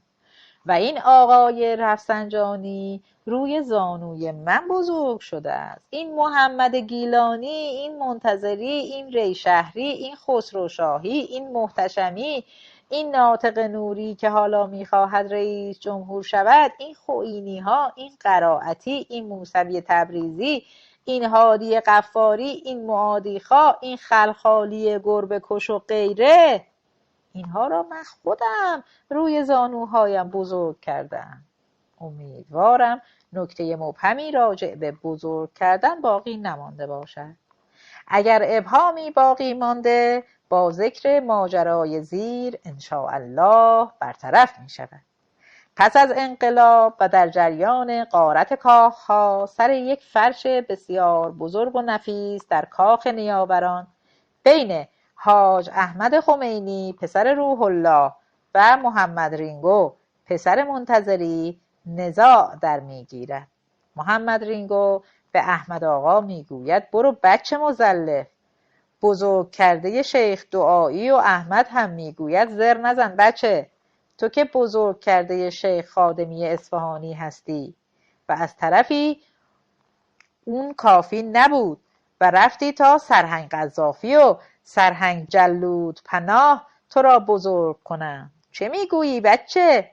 و این آقای رفسنجانی روی زانوی من بزرگ شده است. این محمد گیلانی، این منتظری، این ریشهری، این خسرو شاهی، این محتشمی، این ناطق نوری که حالا میخواهد رئیس جمهور شود، این خوئینی ها، این قرائتی، این موسوی تبریزی، این هادی غفاری، این معادی خواه، این خلخالی گربه کش و غیره، اینها را من خودم روی زانوهایم بزرگ کردم. امیدوارم نکته مبهمی راجع به بزرگ کردن باقی نمانده باشد. اگر ابهامی باقی مانده با ذکر ماجرای زیر انشاءالله برطرف می شود. پس از انقلاب و در جریان غارت کاخها سر یک فرش بسیار بزرگ و نفیس در کاخ نیاوران بین حاج احمد خمینی پسر روح الله و محمد رینگو پسر منتظری نزاع در میگیرد. محمد رینگو به احمد آقا میگوید برو بچه مزلف. بزرگ کرده شیخ دعایی و احمد هم میگوید زر نزن بچه، تو که بزرگ کرده شیخ خادمی اصفهانی هستی. و از طرفی اون کافی نبود و رفتی تا سرهنگ قذافی و سرهنگ جلود پناه تو را بزرگ کنند. چه میگویی بچه؟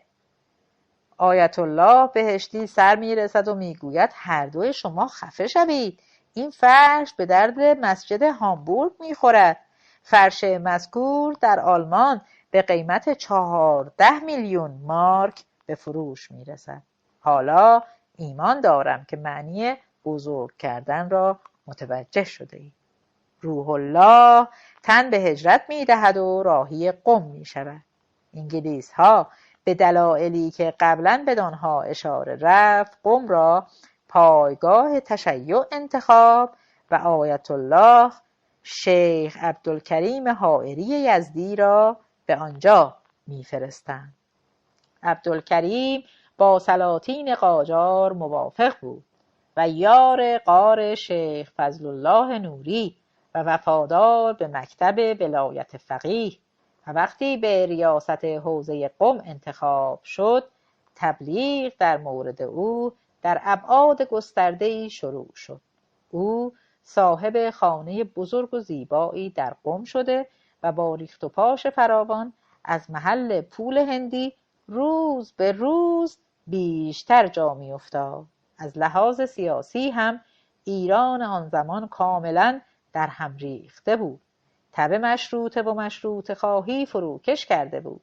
آیت الله بهشتی سر میرسد و میگوید هر دوی شما خفه شوید. این فرش به درد مسجد هامبورگ میخورد. فرش مذکور در آلمان به قیمت 14 میلیون مارک به فروش میرسد. حالا ایمان دارم که معنی بزرگ کردن را متوجه شده ای. روح الله تن به هجرت میدهد و راهی قم میشود. انگلیس ها به دلایلی که قبلا بدانها اشاره رفت قم را پایگاه تشیع انتخاب و آیت الله شیخ عبدالکریم حائری یزدی را به آنجا میفرستند. عبدالکریم با سلاطین قاجار موافق بود و یار غار شیخ فضل الله نوری و وفادار به مکتب ولایت فقیه و وقتی به ریاست حوزه قم انتخاب شد تبلیغ در مورد او در ابعاد گسترده‌ای شروع شد. او صاحب خانه بزرگ و زیبایی در قم شده و با ریخت و پاش فراوان از محل پول هندی روز به روز بیشتر جا می افتاد. از لحاظ سیاسی هم ایران آن زمان کاملا در هم ریخته بود. تب مشروطه و مشروطه خواهی فروکش کرده بود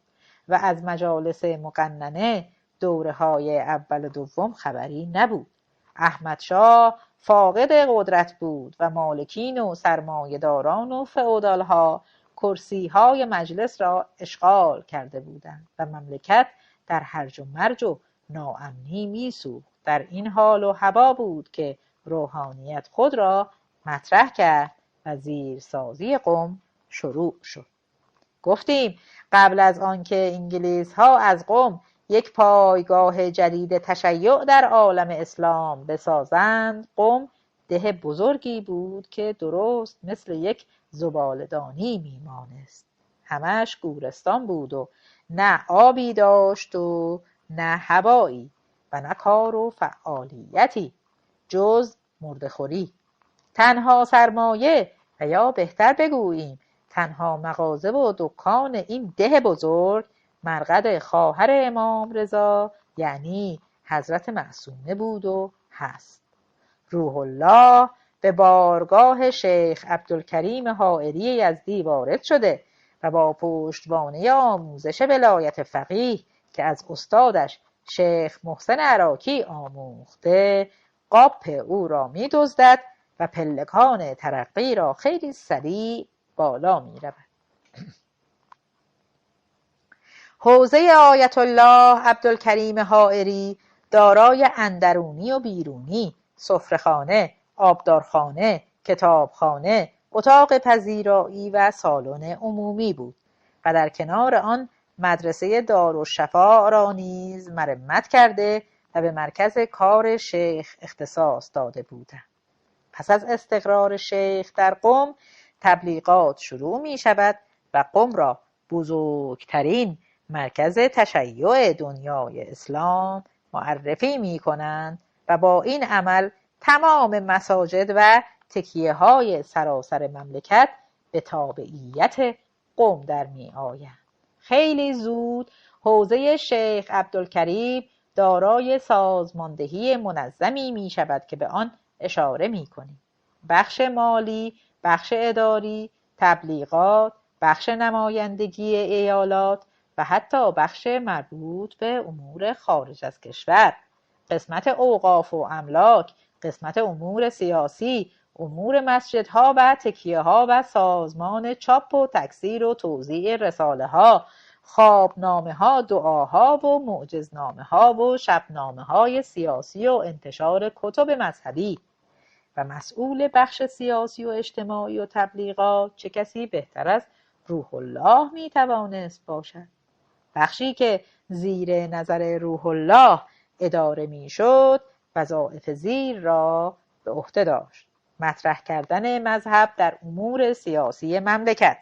و از مجالس مقننه دوره‌های اول و دوم خبری نبود. احمد شاه فاقد قدرت بود و مالکین و سرمایه‌داران و فئودال‌ها کرسی‌های مجلس را اشغال کرده بودند و مملکت در هرج و مرج و ناامنی می‌سوخت. در این حال و هوا بود که روحانیت خود را مطرح کرد و زیرسازی قم شروع شد. گفتیم قبل از آنکه انگلیس‌ها از قم یک پایگاه جدید تشیع در عالم اسلام بسازند قم ده بزرگی بود که درست مثل یک زباله‌دانی میمانست. همش گورستان بود و نه آبی داشت و نه هوایی و نه کار و فعالیتی جز مرده‌خوری. تنها سرمایه و یا بهتر بگوییم تنها مغازه و دکان این ده بزرگ مرقد خواهر امام رضا یعنی حضرت معصومه بود و هست. روح الله به بارگاه شیخ عبدالکریم حائری یزدی وارد شده و با پشتوانه آموزش ولایت فقیه که از استادش شیخ محسن عراقی آموخته قاپ او را می دزدد و پلکان ترقی را خیلی سریع بالا می رود. حوزه آیت الله عبدالکریم حائری دارای اندرونی و بیرونی، سفره‌خانه، آبدارخانه، کتابخانه، اتاق پذیرایی و سالن عمومی بود و در کنار آن مدرسه دارالشفا را نیز مرمت کرده و به مرکز کار شیخ اختصاص داده بودند. پس از استقرار شیخ در قم تبلیغات شروع می شود و قم را بزرگترین مرکز تشیع دنیای اسلام معرفی می کنند و با این عمل تمام مساجد و تکیه های سراسر مملکت به تابعیت قم در می آیند. خیلی زود حوزه شیخ عبدالکریم دارای سازماندهی منظمی می شود که به آن اشاره می کنیم. بخش مالی، بخش اداری، تبلیغات بخش نمایندگی ایالات و حتی بخش مربوط به امور خارج از کشور، قسمت اوقاف و املاک، قسمت امور سیاسی، امور مسجدها و تکیه‌ها و سازمان چاپ و تکثیر و توزیع رساله‌ها، خوابنامه‌ها، دعاها و معجزنامه‌ها و شبنامه‌های سیاسی و انتشار کتب مذهبی. و مسئول بخش سیاسی و اجتماعی و تبلیغات چه کسی بهتر از روح الله میتوانست باشد؟ بخشی که زیر نظر روح الله اداره میشد وظایف زیر را به عهده داشت: مطرح کردن مذهب در امور سیاسی مملکت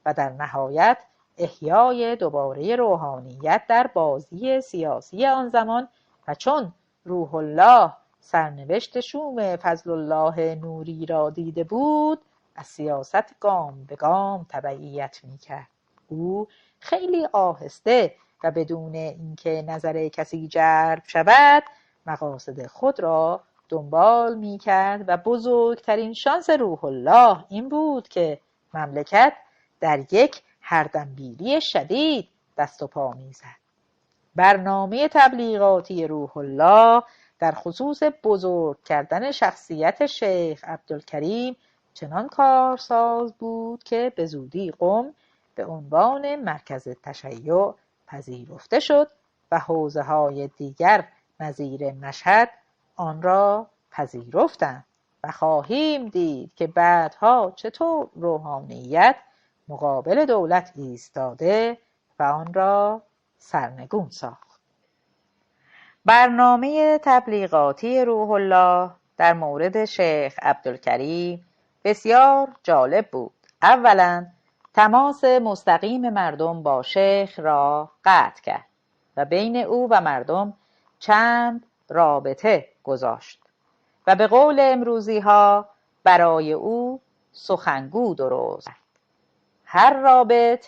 و در نهایت احیای دوباره روحانیت در بازی سیاسی آن زمان. و چون روح الله سرنوشت شوم فضل الله نوری را دیده بود، از سیاست گام به گام تبعیت میکرد. او خیلی آهسته و بدون اینکه نظر کسی جلب شود مقاصد خود را دنبال میکرد و بزرگترین شانس روح الله این بود که مملکت در یک هردمبیلی شدید دست و پا میزد. برنامه تبلیغاتی روح الله در خصوص بزرگ کردن شخصیت شیخ عبدالکریم چنان کارساز بود که به زودی قم به عنوان مرکز تشیع پذیرفته شد و حوزه‌های دیگر نظیر مشهد آن را پذیرفتند و خواهیم دید که بعدها چطور روحانیت مقابل دولت ایستاده و آن را سرنگون ساخت. برنامه تبلیغاتی روح الله در مورد شیخ عبدالکریم بسیار جالب بود. اولا تماس مستقیم مردم با شیخ را قطع کرد و بین او و مردم چند رابطه گذاشت و به قول امروزی ها برای او سخنگو درست کرد. هر رابط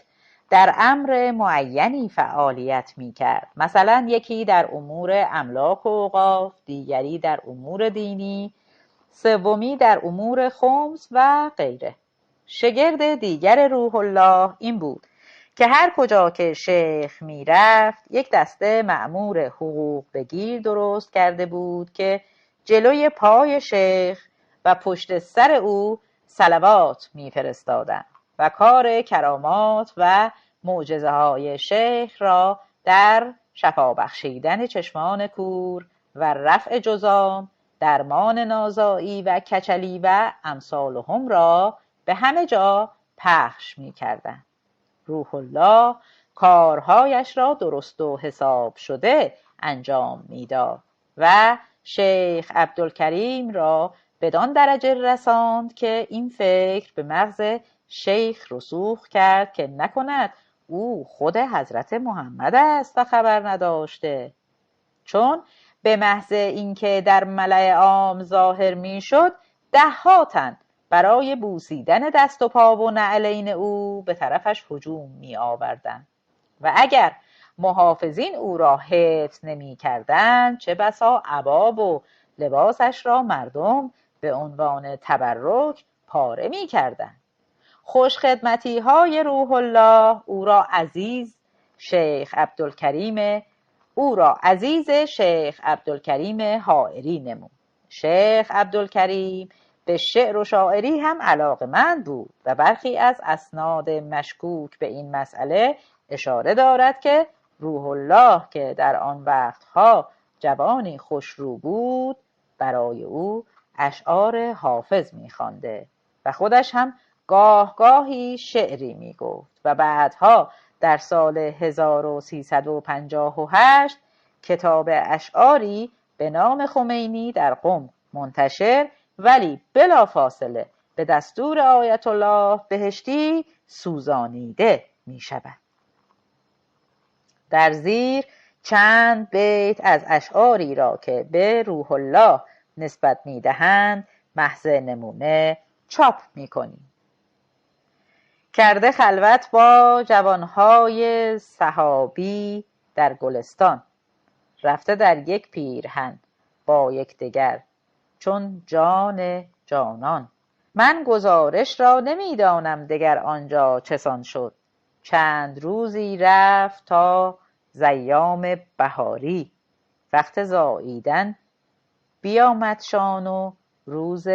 در امر معینی فعالیت می کرد. مثلا یکی در امور املاک و اوقاف، دیگری در امور دینی، سومی در امور خمس و غیره. شگرد دیگر روح الله این بود که هر کجا که شیخ می رفت یک دسته مأمور حقوق بگیر درست کرده بود که جلوی پای شیخ و پشت سر او صلوات می فرستادند و کار کرامات و معجزه های شیخ را در شفا بخشیدن چشمان کور و رفع جذام، درمان نازایی و کچلی و امثالهم را به همه جا پخش می کردن. روح الله کارهایش را درست و حساب شده انجام میداد و شیخ عبدالکریم را بدان درجه رساند که این فکر به مغز شیخ رسوخ کرد که نکند او خود حضرت محمد است و خبر نداشته. چون به محض اینکه در ملأ عام ظاهر میشد 10 تن برای بوسیدن دست و پا و نعلین او به طرفش هجوم می آوردند و اگر محافظین او را حفظ نمی کردند چه بسا عبا و لباسش را مردم به عنوان تبرک پاره می کردند. خوشخدمتی های روح الله او را عزیز شیخ عبدالکریم حائری نمود. شیخ عبدالکریم به شعر و شاعری هم علاقمند بود و برخی از اسناد مشکوک به این مسئله اشاره دارد که روح الله که در آن وقتها جوانی خوشرو بود برای او اشعار حافظ می‌خوانده و خودش هم گاه گاهی شعری میگفت و بعدها در سال 1358 کتاب اشعاری به نام خمینی در قم منتشر ولی بلافاصله به دستور آیت الله بهشتی سوزانیده می شود. در زیر چند بیت از اشعاری را که به روح الله نسبت می دهند محض نمونه چاپ می کنیم. کرده خلوت با جوانهای صحابی در گلستان، رفته در یک پیرهن با یکدیگر چون جان جانان، من گزارش را نمیدانم دگر آنجا چسان شد. چند روزی رفت تا زیام بهاری، وقت زاییدن بیامدشان و روز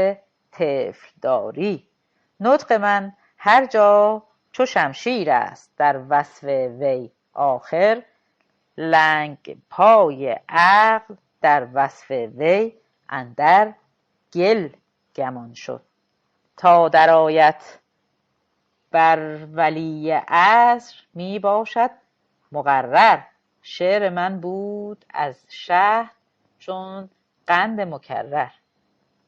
طفلداری. نطق من هر جا چو شمشیر است در وصف وی آخر، لنگ پای عقل در وصف وی اندر گل گمان شد. تا درآید بر ولی عصر می باشد مقرر. شعر من بود از شهر چون قند مکرر.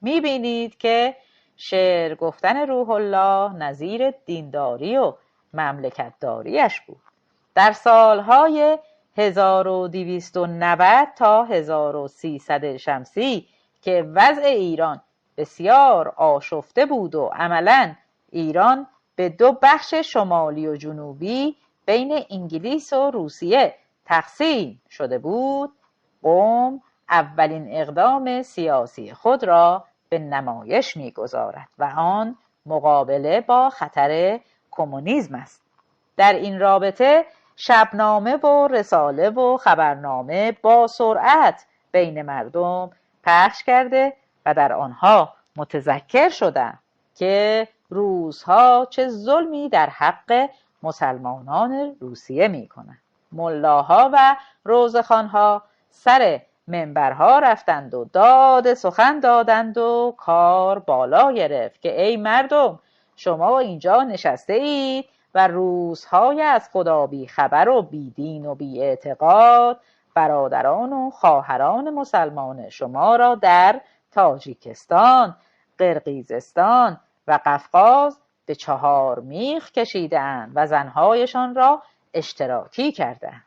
می بینید که شعر گفتن روح الله نظیر دینداری و مملکتداریش بود. در سالهای 1290 تا 1300 شمسی که وضع ایران بسیار آشفته بود و عملاً ایران به دو بخش شمالی و جنوبی بین انگلیس و روسیه تقسیم شده بود، قم اولین اقدام سیاسی خود را به نمایش می‌گذارد و آن مقابله با خطر کمونیسم است. در این رابطه شبنامه و رساله و خبرنامه با سرعت بین مردم پخش کرده و در آنها متذکر شدند که روس‌ها چه ظلمی در حق مسلمانان روسیه می‌کنند. ملاها و روزخوان‌ها سر منبرها رفتند و داد سخن دادند و کار بالا گرفت که ای مردم، شما اینجا نشسته اید و روس‌های از خدا بی خبر و بی دین و بی اعتقاد برادران و خواهران مسلمان شما را در تاجیکستان، قرقیزستان و قفقاز به 4 میخ کشیدند و زنهایشان را اشتراکی کردند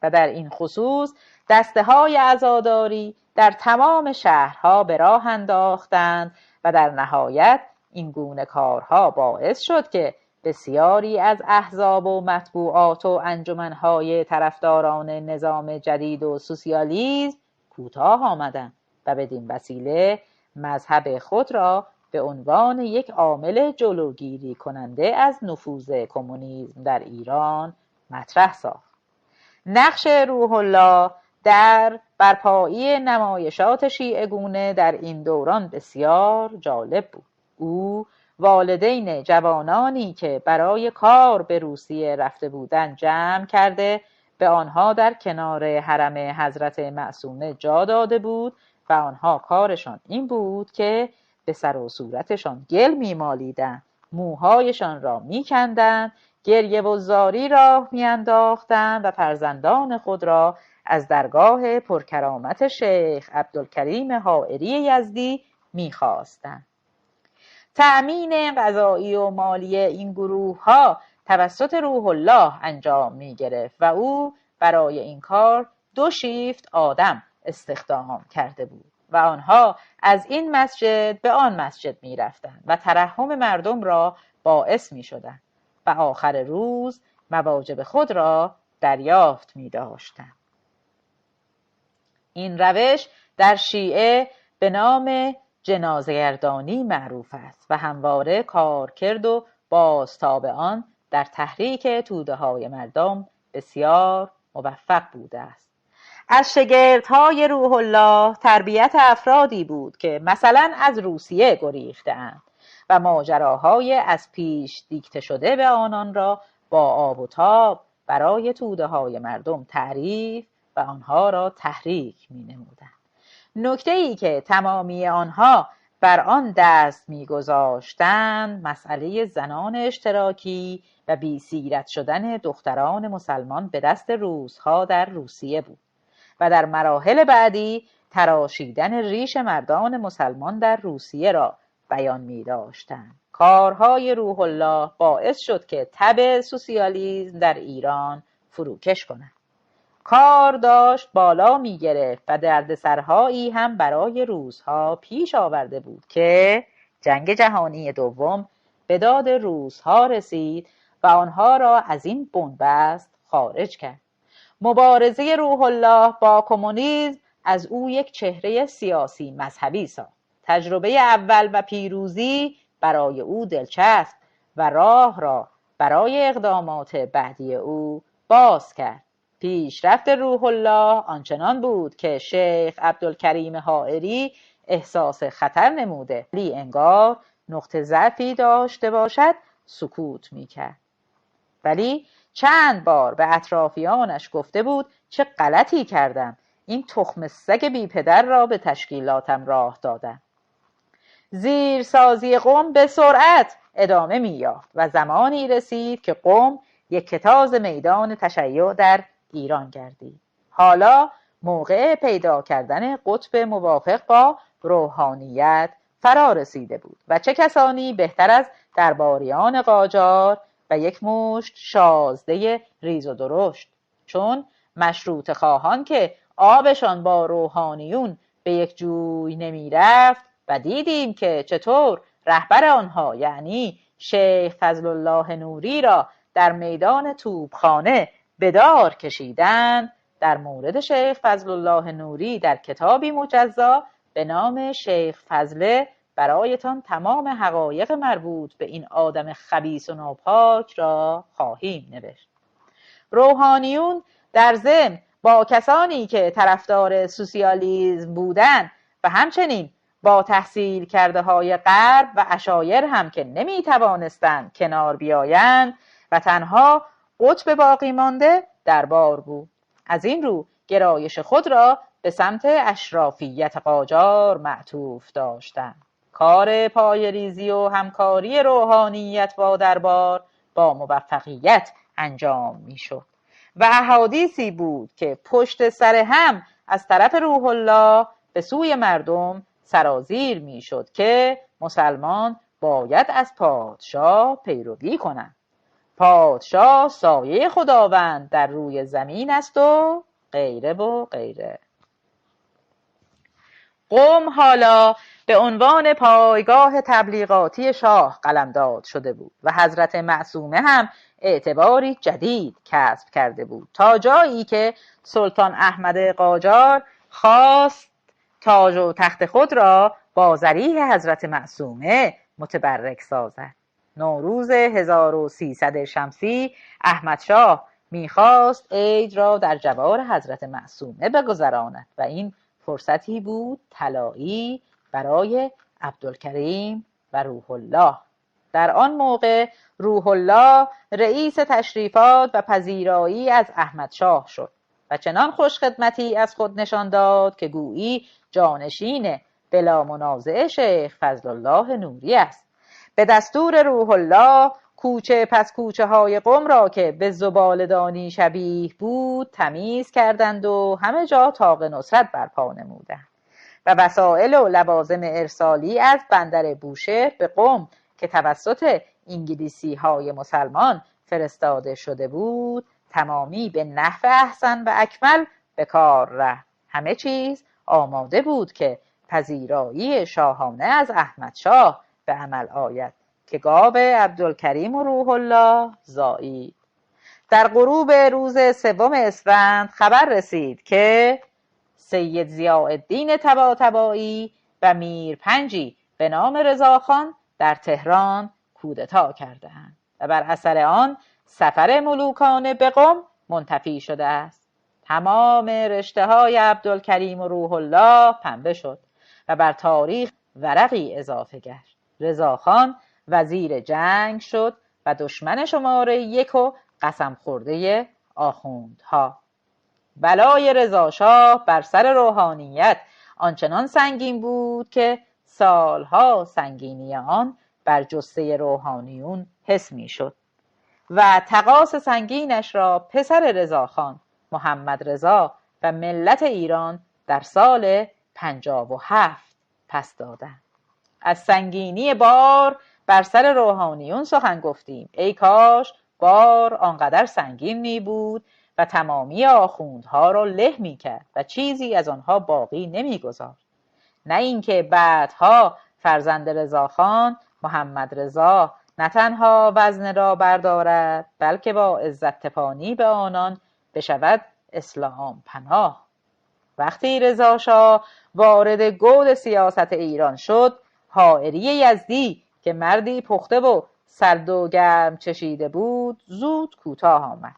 و در این خصوص دسته‌های عزاداری در تمام شهرها به راه انداختند و در نهایت این گونه کارها باعث شد که بسیاری از احزاب و مطبوعات و انجمنهای طرفداران نظام جدید و سوسیالیسم کوتاه آمدند و بدین وسیله مذهب خود را به عنوان یک عامل جلوگیری کننده از نفوذ کمونیسم در ایران مطرح ساخت. نقش روح الله در برپایی نمایشات شیعه‌گونه در این دوران بسیار جالب بود. او والدین جوانانی که برای کار به روسیه رفته بودند جمع کرده به آنها در کنار حرم حضرت معصومه جا داده بود و آنها کارشان این بود که به سر و صورتشان گل می‌مالیدند، موهایشان را می‌کندند، گریه و زاری راه می‌انداختند و فرزندان خود را از درگاه پرکرامت شیخ عبدالکریم حائری یزدی می‌خواستند. تأمین غذایی و مالی این گروه‌ها توسط روح الله انجام می‌گرفت و او برای این کار 2 شیفت آدم استخدام کرده بود و آنها از این مسجد به آن مسجد می‌رفتند و ترحم مردم را باعث می‌شدند و آخر روز مواجب خود را دریافت می‌داشتند. این روش در شیعه به نام جنازه‌گردانی معروف است و همواره کارکرد و بازتاب آن در تحریک توده‌های مردم بسیار موفق بوده است. از شاگردهای روح الله تربیت افرادی بود که مثلا از روسیه گریخته‌اند و ماجراهای از پیش دیکته شده به آنان را با آب و تاب برای توده‌های مردم تعریف و آنها را تحریک می‌نمودند. نکته‌ای که تمامی آنها بر آن دست می‌گذاشتند مسئله زنان اشتراکی و بی‌سیرت شدن دختران مسلمان به دست روس‌ها در روسیه بود و در مراحل بعدی تراشیدن ریش مردان مسلمان در روسیه را بیان می‌داشتند. کارهای روح الله باعث شد که تب سوسیالیسم در ایران فروکش کند. کار داشت بالا می گرفت و دردسرهایی هم برای روس‌ها پیش آورده بود که جنگ جهانی دوم به داد روس‌ها رسید و آنها را از این بنبست خارج کرد. مبارزه روح الله با کمونیسم از او یک چهره سیاسی مذهبی ساخت. تجربه اول و پیروزی برای او دلچسب و راه را برای اقدامات بعدی او باز کرد. پیشرفت روح الله آنچنان بود که شیخ عبدالکریم حائری احساس خطر نموده، ولی انگار نقطه ضعفی داشته باشد سکوت میکرد. ولی چند بار به اطرافیانش گفته بود چه غلطی کردم، این تخم سگ بی پدر را به تشکیلاتم راه دادم. زیرسازی قم به سرعت ادامه می‌یافت و زمانی رسید که قم یک کتاز میدان تشیع در ایران گردید. حالا موقع پیدا کردن قطب موافق با روحانیت فرا رسیده بود و چه کسانی بهتر از درباریان قاجار و یک مشت شازده ریز و درشت، چون مشروط خواهان که آبشان با روحانیون به یک جوی نمی رفت و دیدیم که چطور رهبر آنها یعنی شیخ فضل الله نوری را در میدان توپخانه به دار کشیدند. در مورد شیخ فضل الله نوری در کتابی مجزا به نام شیخ فضله برایتان تمام حقایق مربوط به این آدم خبیث و ناپاک را خواهیم نوشت. روحانیون در ضمن با کسانی که طرفدار سوسیالیسم بودند و همچنین با تحصیل کرده های غرب و عشایر هم که نمی توانستند کنار بیایند و تنها قطب باقی مانده دربار بود. از این رو گرایش خود را به سمت اشرافیت قاجار معطوف داشتند. کار پایه‌ریزی و همکاری روحانیت با دربار با موفقیت انجام میشد و احادیثی بود که پشت سر هم از طرف روح الله به سوی مردم سرازیر میشد که مسلمان باید از پادشاه پیروی کنند. پادشاه سایه خداوند در روی زمین است و غیره و غیره. قم حالا به عنوان پایگاه تبلیغاتی شاه قلمداد شده بود و حضرت معصومه هم اعتباری جدید کسب کرده بود، تا جایی که سلطان احمد قاجار خواست تاج و تخت خود را با ذریح حضرت معصومه متبرک سازد. نوروز 1300 شمسی احمد شاه میخواست عید را در جوار حضرت معصومه بگذراند و این فرصتی بود طلایی برای عبدالکریم و روح الله. در آن موقع روح الله رئیس تشریفات و پذیرایی از احمد شاه شد و چنان خوشخدمتی از خود نشان داد که گویی جانشین بلا منازع شیخ فضل الله نوری است. به دستور روح الله کوچه پس کوچه های قم را که به زباله‌دانی شبیه بود تمیز کردند و همه جا طاق نصرت برپا نمودند و وسایل و لوازم ارسالی از بندر بوشهر به قم که توسط انگلیسی های مسلمان فرستاده شده بود تمامی به نحو احسن و اکمل به کار رفت. همه چیز آماده بود که پذیرایی شاهانه از احمد شاه به عمل آید که گاو عبدالکریم و روح الله زایید. در غروب روز 3 اسفند خبر رسید که سید ضیاءالدین طباطبایی و میر پنجی به نام رضاخان در تهران کودتا کردند و بر اثر آن سفر ملوکانه به قم منتفی شده است. تمام رشته های عبدالکریم و روح الله پنبه شد و بر تاریخ ورقی اضافه گشت. رضاخان وزیر جنگ شد و دشمن شماره 1 و قسم خورده آخوندها. بلای رضاشاه بر سر روحانیت آنچنان سنگین بود که سالها سنگینی آن بر جثه روحانیون حس می شد و تقاص سنگینش را پسر رضاخان محمد رضا و ملت ایران در سال 57 پس دادند. از سنگینی بار بر سر روحانیون سخن گفتیم. ای کاش بار آنقدر سنگین می بود و تمامی آخوندها را له می کرد و چیزی از آنها باقی نمی گذاشت. نه اینکه بعدها فرزند رضاخان محمد رضا نه تنها وزن را بردارد بلکه با عزت تپانی به آنان بشود اسلام پناه. وقتی رضا شاه وارد گود سیاست ایران شد حائری یزدی که مردی پخته و سرد و گرم چشیده بود زود کوتاه آمد،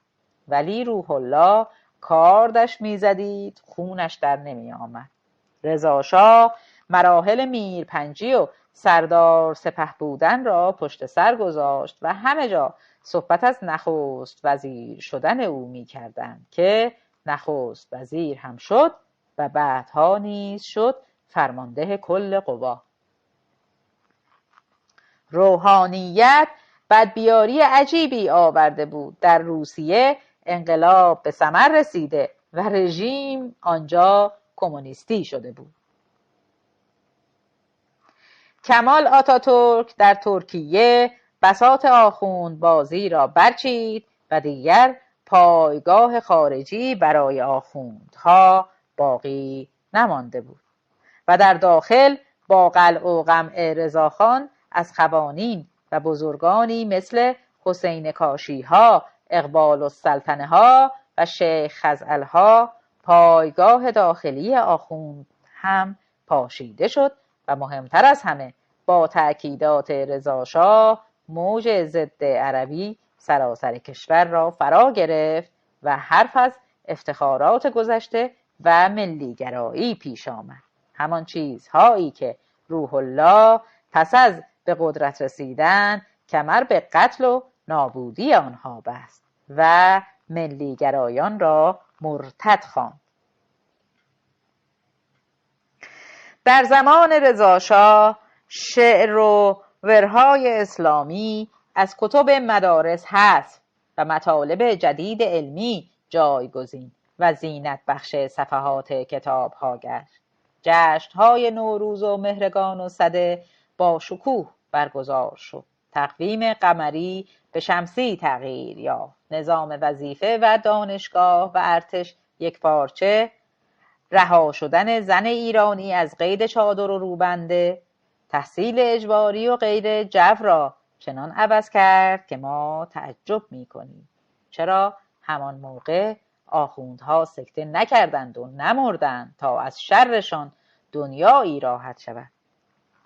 ولی روح الله کاردش میزدید خونش در نمی آمد. رضا شاه مراحل میرپنجی و سردار سپه بودن را پشت سر گذاشت و همه جا صحبت از نخست وزیر شدن او می کردند که نخست وزیر هم شد و بعدها نیز شد فرمانده کل قوا. روحانیت بدبیاری عجیبی آورده بود. در روسیه انقلاب به ثمر رسیده و رژیم آنجا کمونیستی شده بود. کمال آتاتورک در ترکیه بساط آخوند بازی را برچید و دیگر پایگاه خارجی برای آخوندها باقی نمانده بود و در داخل با قلع و قمع رضاخان از خوانین و بزرگانی مثل حسین کاشیها، اقبال السلطنه ها و شیخ خزعل ها پایگاه داخلی آخوند هم پاشیده شد و مهمتر از همه با تأکیدات رضا شاه موج ضد عربی سراسر کشور را فرا گرفت و حرف از افتخارات گذشته و ملیگرایی پیش آمد. همان چیزهایی که روح الله پس از به قدرت رسیدن کمر به قتل و نابودی آنها بست و ملیگرایان را مرتد خواند. در زمان رضا شاه شعر و ورهای اسلامی از کتب مدارس حذف و مطالب جدید علمی جایگزین و زینت بخش صفحات کتاب ها گشت. جشن‌های نوروز و مهرگان و سده با شکوه برگزار شد. تقویم قمری به شمسی تغییر یافت. نظام وظیفه و دانشگاه و ارتش یک پارچه، رها شدن زن ایرانی از قید چادر و روبنده، تحصیل اجباری و غیر جو را چنان عوض کرد که ما تعجب می‌کنیم چرا همان موقع آخوندها سکته نکردند و نمردند تا از شرشان دنیایی راحت شود.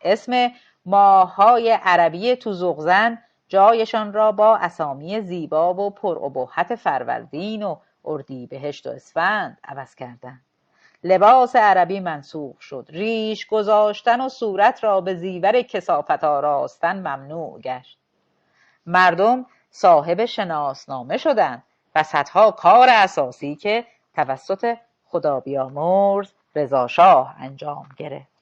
اسم ماه‌های عربی تو زغزن جایشان را با اسامی زیبا و پرابهت فروردین و اردیبهشت و اسفند عوض کردند. لباس عربی منسوخ شد. ریش گذاشتن و صورت را به زیور کثافت آراستن ممنوع گشت. مردم صاحب شناسنامه شدند و صدها کار اساسی که توسط خدا بیامرز رضا شاه انجام گرفت.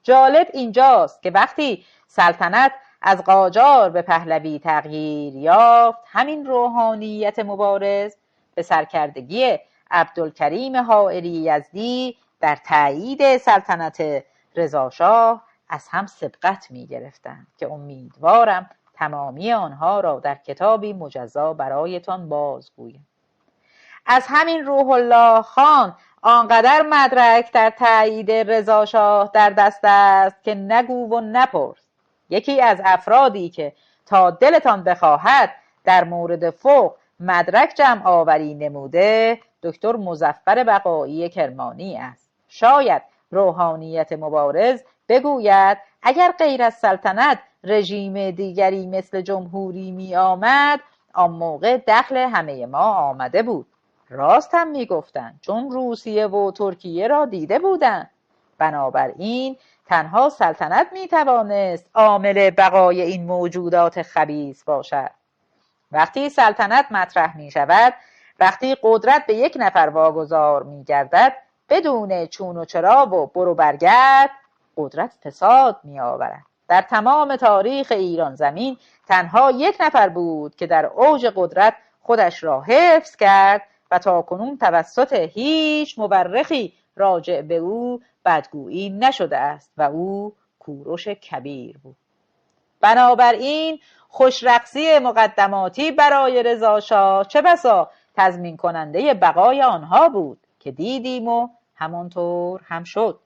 جالب اینجاست که وقتی سلطنت از قاجار به پهلوی تغییر یافت، همین روحانیت مبارز به سرکردگی عبدالکریم حائری یزدی در تأیید سلطنت رضا شاه از هم سبقت می گرفتند که امیدوارم تمامی آنها را در کتابی مجزا برایتان بازگویم. از همین روح الله خان آنقدر مدرک در تأیید رضا شاه در دست است که نگو و نپرس. یکی از افرادی که تا دلتان بخواهد در مورد فقه مدرک جمع آوری نموده دکتر مظفر بقایی کرمانی است. شاید روحانیت مبارز بگوید اگر غیر از سلطنت رژیم دیگری مثل جمهوری می آمد آن موقع دخل همه ما آمده بود. راست هم می گفتند چون روسیه و ترکیه را دیده بودند. بنابراین تنها سلطنت می توانست عامل بقای این موجودات خبیث باشد. وقتی سلطنت مطرح می شود، وقتی قدرت به یک نفر واگذار می گردد بدون چون و چرا و برو برگرد قدرت فساد می آورد. در تمام تاریخ ایران زمین تنها یک نفر بود که در اوج قدرت خودش را حفظ کرد و تا کنون توسط هیچ مورخی راجع به او بدگویی نشده است و او کوروش کبیر بود. بنابراین خوشرقصی مقدماتی برای رضا شاه چه بسا تضمین کننده بقای آنها بود که دیدیم و همانطور هم شد.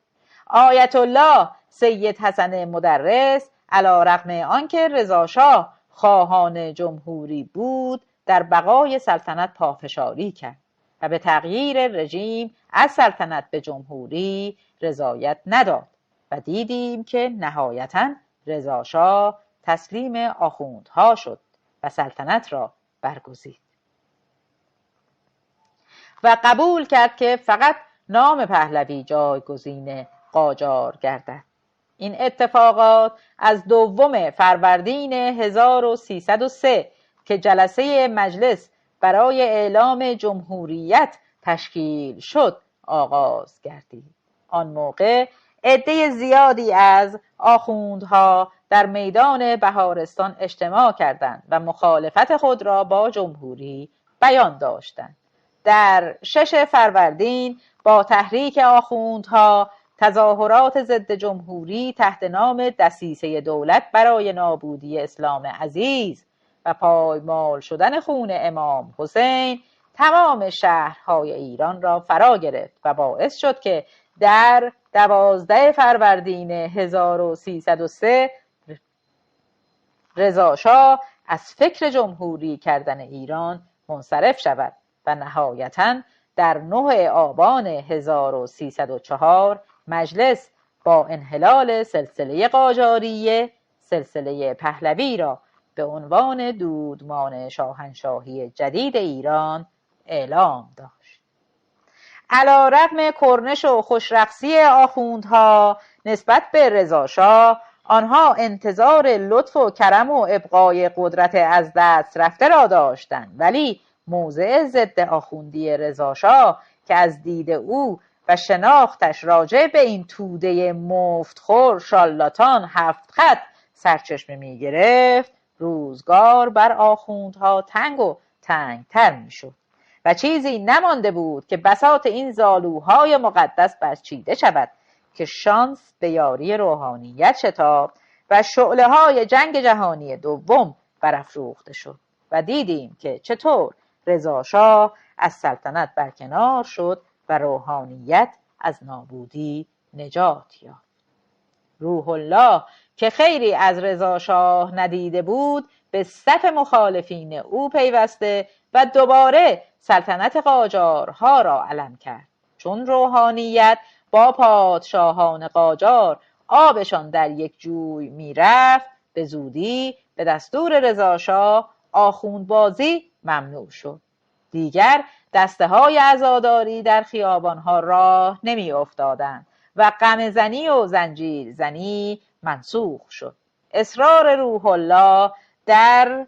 آیت الله سید حسن مدرس علیرغم آنکه رضا شاه خواهان جمهوری بود در بقای سلطنت پافشاری کرد و به تغییر رژیم از سلطنت به جمهوری رضایت نداد و دیدیم که نهایتاً رضا شاه تسلیم آخوندها شد و سلطنت را برگزید و قبول کرد که فقط نام پهلوی جایگزین قاجار گردد. این اتفاقات از 2 فروردین 1303 که جلسه مجلس برای اعلام جمهوریت تشکیل شد آغاز گردید. آن موقع عده زیادی از آخوندها در میدان بهارستان اجتماع کردند و مخالفت خود را با جمهوری بیان داشتند. در 6 فروردین با تحریک آخوندها تظاهرات ضد جمهوری تحت نام دسیسه دولت برای نابودی اسلام عزیز و پایمال شدن خون امام حسین تمام شهرهای ایران را فرا گرفت و باعث شد که در 12 فروردین 1303 رضا شاه از فکر جمهوری کردن ایران منصرف شود و نهایتاً در 9 آبان 1304 مجلس با انحلال سلسله قاجاریه سلسله پهلوی را به عنوان دودمان شاهنشاهی جدید ایران اعلام داشت. علی‌رغم کرنش و خوشرقصی آخوندها نسبت به رضا شاه، آنها انتظار لطف و کرم و ابقای قدرت از دست رفته را داشتند، ولی موضع ضد آخوندی رضا شاه که از دید او و شناختش راجع به این توده مفتخور شالاتان 7 خط سرچشمه می گرفت، روزگار بر آخوندها تنگ و تنگتر می شد و چیزی نمانده بود که بساط این زالوهای مقدس برچیده شود که شانس به یاری روحانیت شتاب و شعله‌های جنگ جهانی دوم برافروخته شد و دیدیم که چطور رضا شاه از سلطنت برکنار شد و روحانیت از نابودی نجات یافت. روح الله که خیری از رضا شاه ندیده بود به صف مخالفین او پیوسته و دوباره سلطنت قاجارها را علم کرد. چون روحانیت با پادشاهان قاجار آبشان در یک جوی می رفت، به زودی به دستور رضا شاه آخوندبازی ممنوع شد. دیگر دسته های عزاداری در خیابانها راه نمی افتادند و غمزنی و زنجیر زنی منسوخ شد. اصرار روح الله در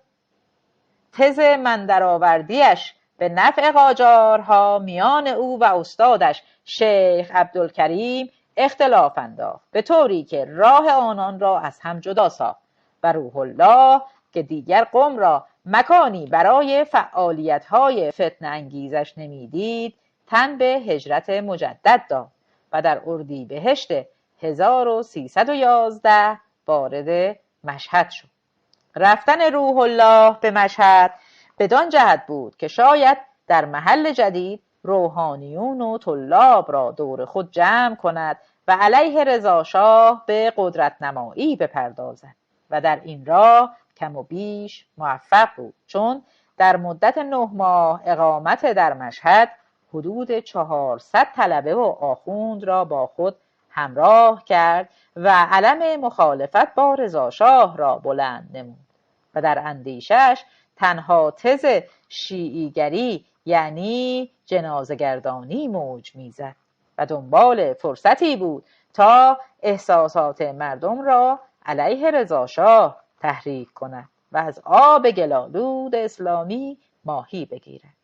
تز مندرآوردیش به نفع قاجارها میان او و استادش شیخ عبدالکریم اختلاف انداخت، به طوری که راه آنان را از هم جدا ساخت و روح الله که دیگر قم را مکانی برای فعالیت‌های فتنه انگیزش نمیدید، تن به هجرت مجدد داد و در اردیبهشت 1311 وارد مشهد شد. رفتن روح الله به مشهد بدان جهت بود که شاید در محل جدید روحانیون و طلاب را دور خود جمع کند و علیه رضا شاه به قدرت نمایی بپردازد و در این راه کم و بیش موفق بود، چون در مدت 9 ماه اقامت در مشهد حدود 400 طلبه و آخوند را با خود همراه کرد و علم مخالفت با رضا شاه را بلند نمود و در اندیشش تنها تز شیعیگری یعنی جنازه‌گردانی موج میزد و دنبال فرصتی بود تا احساسات مردم را علیه رضا شاه تحریک کند و از آب گلالود اسلامی ماهی بگیرد.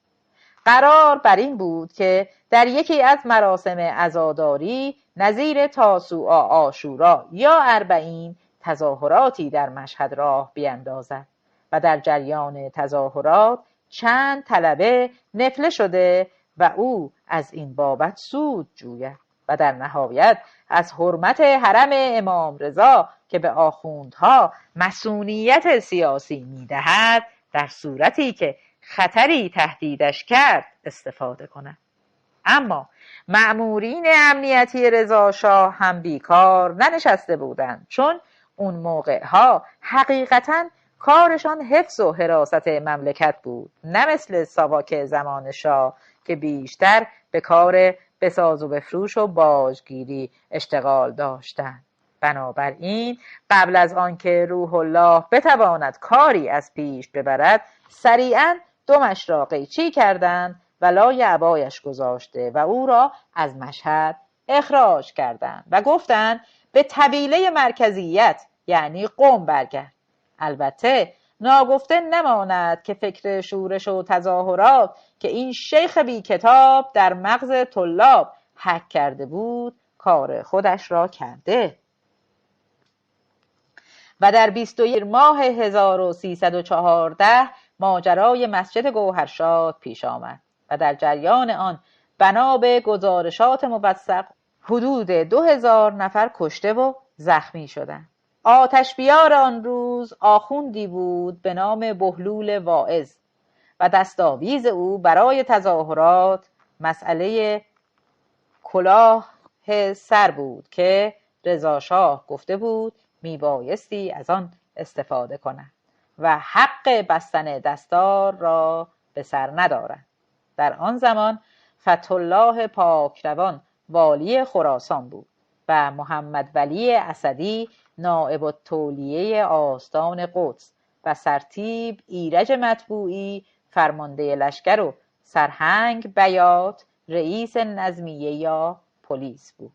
قرار بر این بود که در یکی از مراسم عزاداری نظیر تاسوعا عاشورا یا اربعین تظاهراتی در مشهد راه بیندازد و در جریان تظاهرات چند طلبه نفله شده و او از این بابت سود جوید و در نهایت از حرمت حرم امام رضا که به آخوندها مسئولیت سیاسی میدهد در صورتی که خطری تهدیدش کرد استفاده کند. اما مأمورین امنیتی رضا شاه هم بیکار ننشسته بودند، چون اون موقعها حقیقتاً کارشان حفظ و حراست مملکت بود، نه مثل ساواک زمان شاه که بیشتر به کار بساز و بفروش و باجگیری اشتغال داشتند. بنابراین قبل از آنکه روح الله بتواند کاری از پیش ببرد سریعا دمش را قیچی کردند و لای عبایش گذاشته و او را از مشهد اخراج کردند و گفتند به طویله مرکزیت یعنی قم برگرد. البته ناگفته نماند که فکر شورش و تظاهرات که این شیخ بی کتاب در مغز طلاب حک کرده بود کار خودش را کرده و در 21 ماه 1314 ماجرای مسجد گوهرشاد پیش آمد و در جریان آن بنا به گزارشات موثق حدود 2000 نفر کشته و زخمی شدند. آتش بیار آن روز آخوندی بود به نام بهلول واعظ و دستاویز او برای تظاهرات مسئله کلاه سر بود که رضا شاه گفته بود میبایستی از آن استفاده کند و حق بستن دستار را به سر ندارد. در آن زمان فتح الله پاکروان والی خراسان بود و محمد ولی اسدی نائب التولیه آستان قدس و سرتیپ ایرج مطبوعی فرمانده لشکر و سرهنگ بیات رئیس نظمیه یا پلیس بود.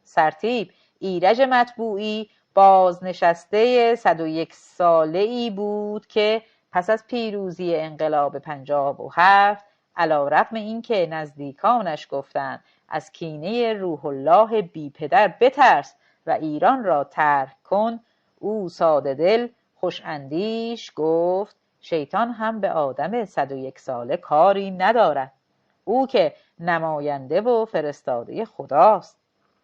سرتیپ ایرج مطبوعی بازنشسته 101 ساله‌ای بود که پس از پیروزی انقلاب 57 علی‌رغم اینکه نزدیکانش گفتند از کینه روح الله بی پدر بترس و ایران را ترک کن، او ساده دل خوش اندیش گفت شیطان هم به آدم 101 ساله کاری ندارد، او که نماینده و فرستاده خداست.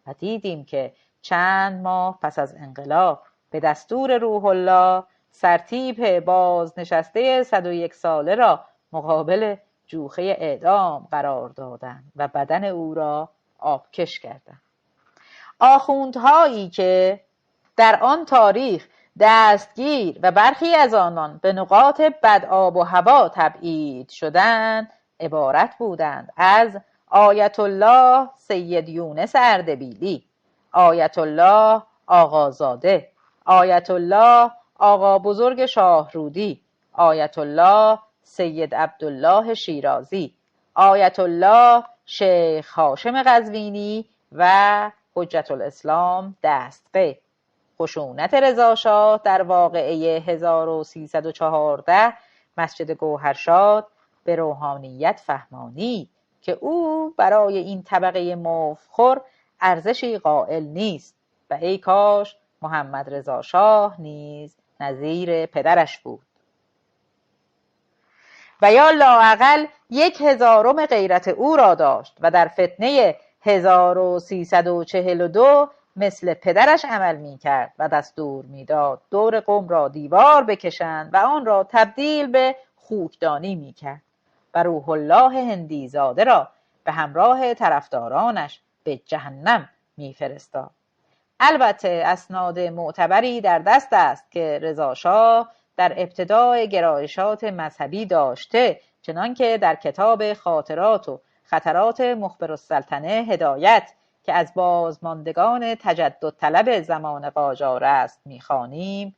و دیدیم که چند ماه پس از انقلاب به دستور روح الله سرتیپ بازنشسته 101 ساله را مقابل جوخه اعدام قرار دادند و بدن او را آبکش کردند. آخوندهایی که در آن تاریخ دستگیر و برخی از آنان به نقاط بد آب و هوا تبعید شدند عبارت بودند از آیت الله سید یونس اردبیلی، آیت الله آقازاده، آیت الله آقا بزرگ شاهرودی، آیت الله سید عبدالله شیرازی، آیت الله شیخ هاشم قزوینی و حجت الاسلام دستقی. خشونت رضا شاه در واقعه 1314 مسجد گوهرشاد به روحانیت فهمانید که او برای این طبقه مفتخور ارزشی قائل نیست و ای کاش محمد رضا شاه نیز نظیر پدرش بود و یا لااقل 1/1000 غیرت او را داشت و در فتنه 1342 مثل پدرش عمل می کرد و دستور می داد دور قم را دیوار بکشند و آن را تبدیل به خوکدانی می کرد و روح الله هندیزاده را به همراه طرفدارانش به جهنم می فرستاد. البته اسناد معتبری در دست است که رضا شاه در ابتدای گرایشات مذهبی داشته، چنانکه در کتاب خاطرات و خطرات مخبرالسلطنه هدایت که از بازماندگان تجدد طلب زمان قاجار است می‌خوانیم.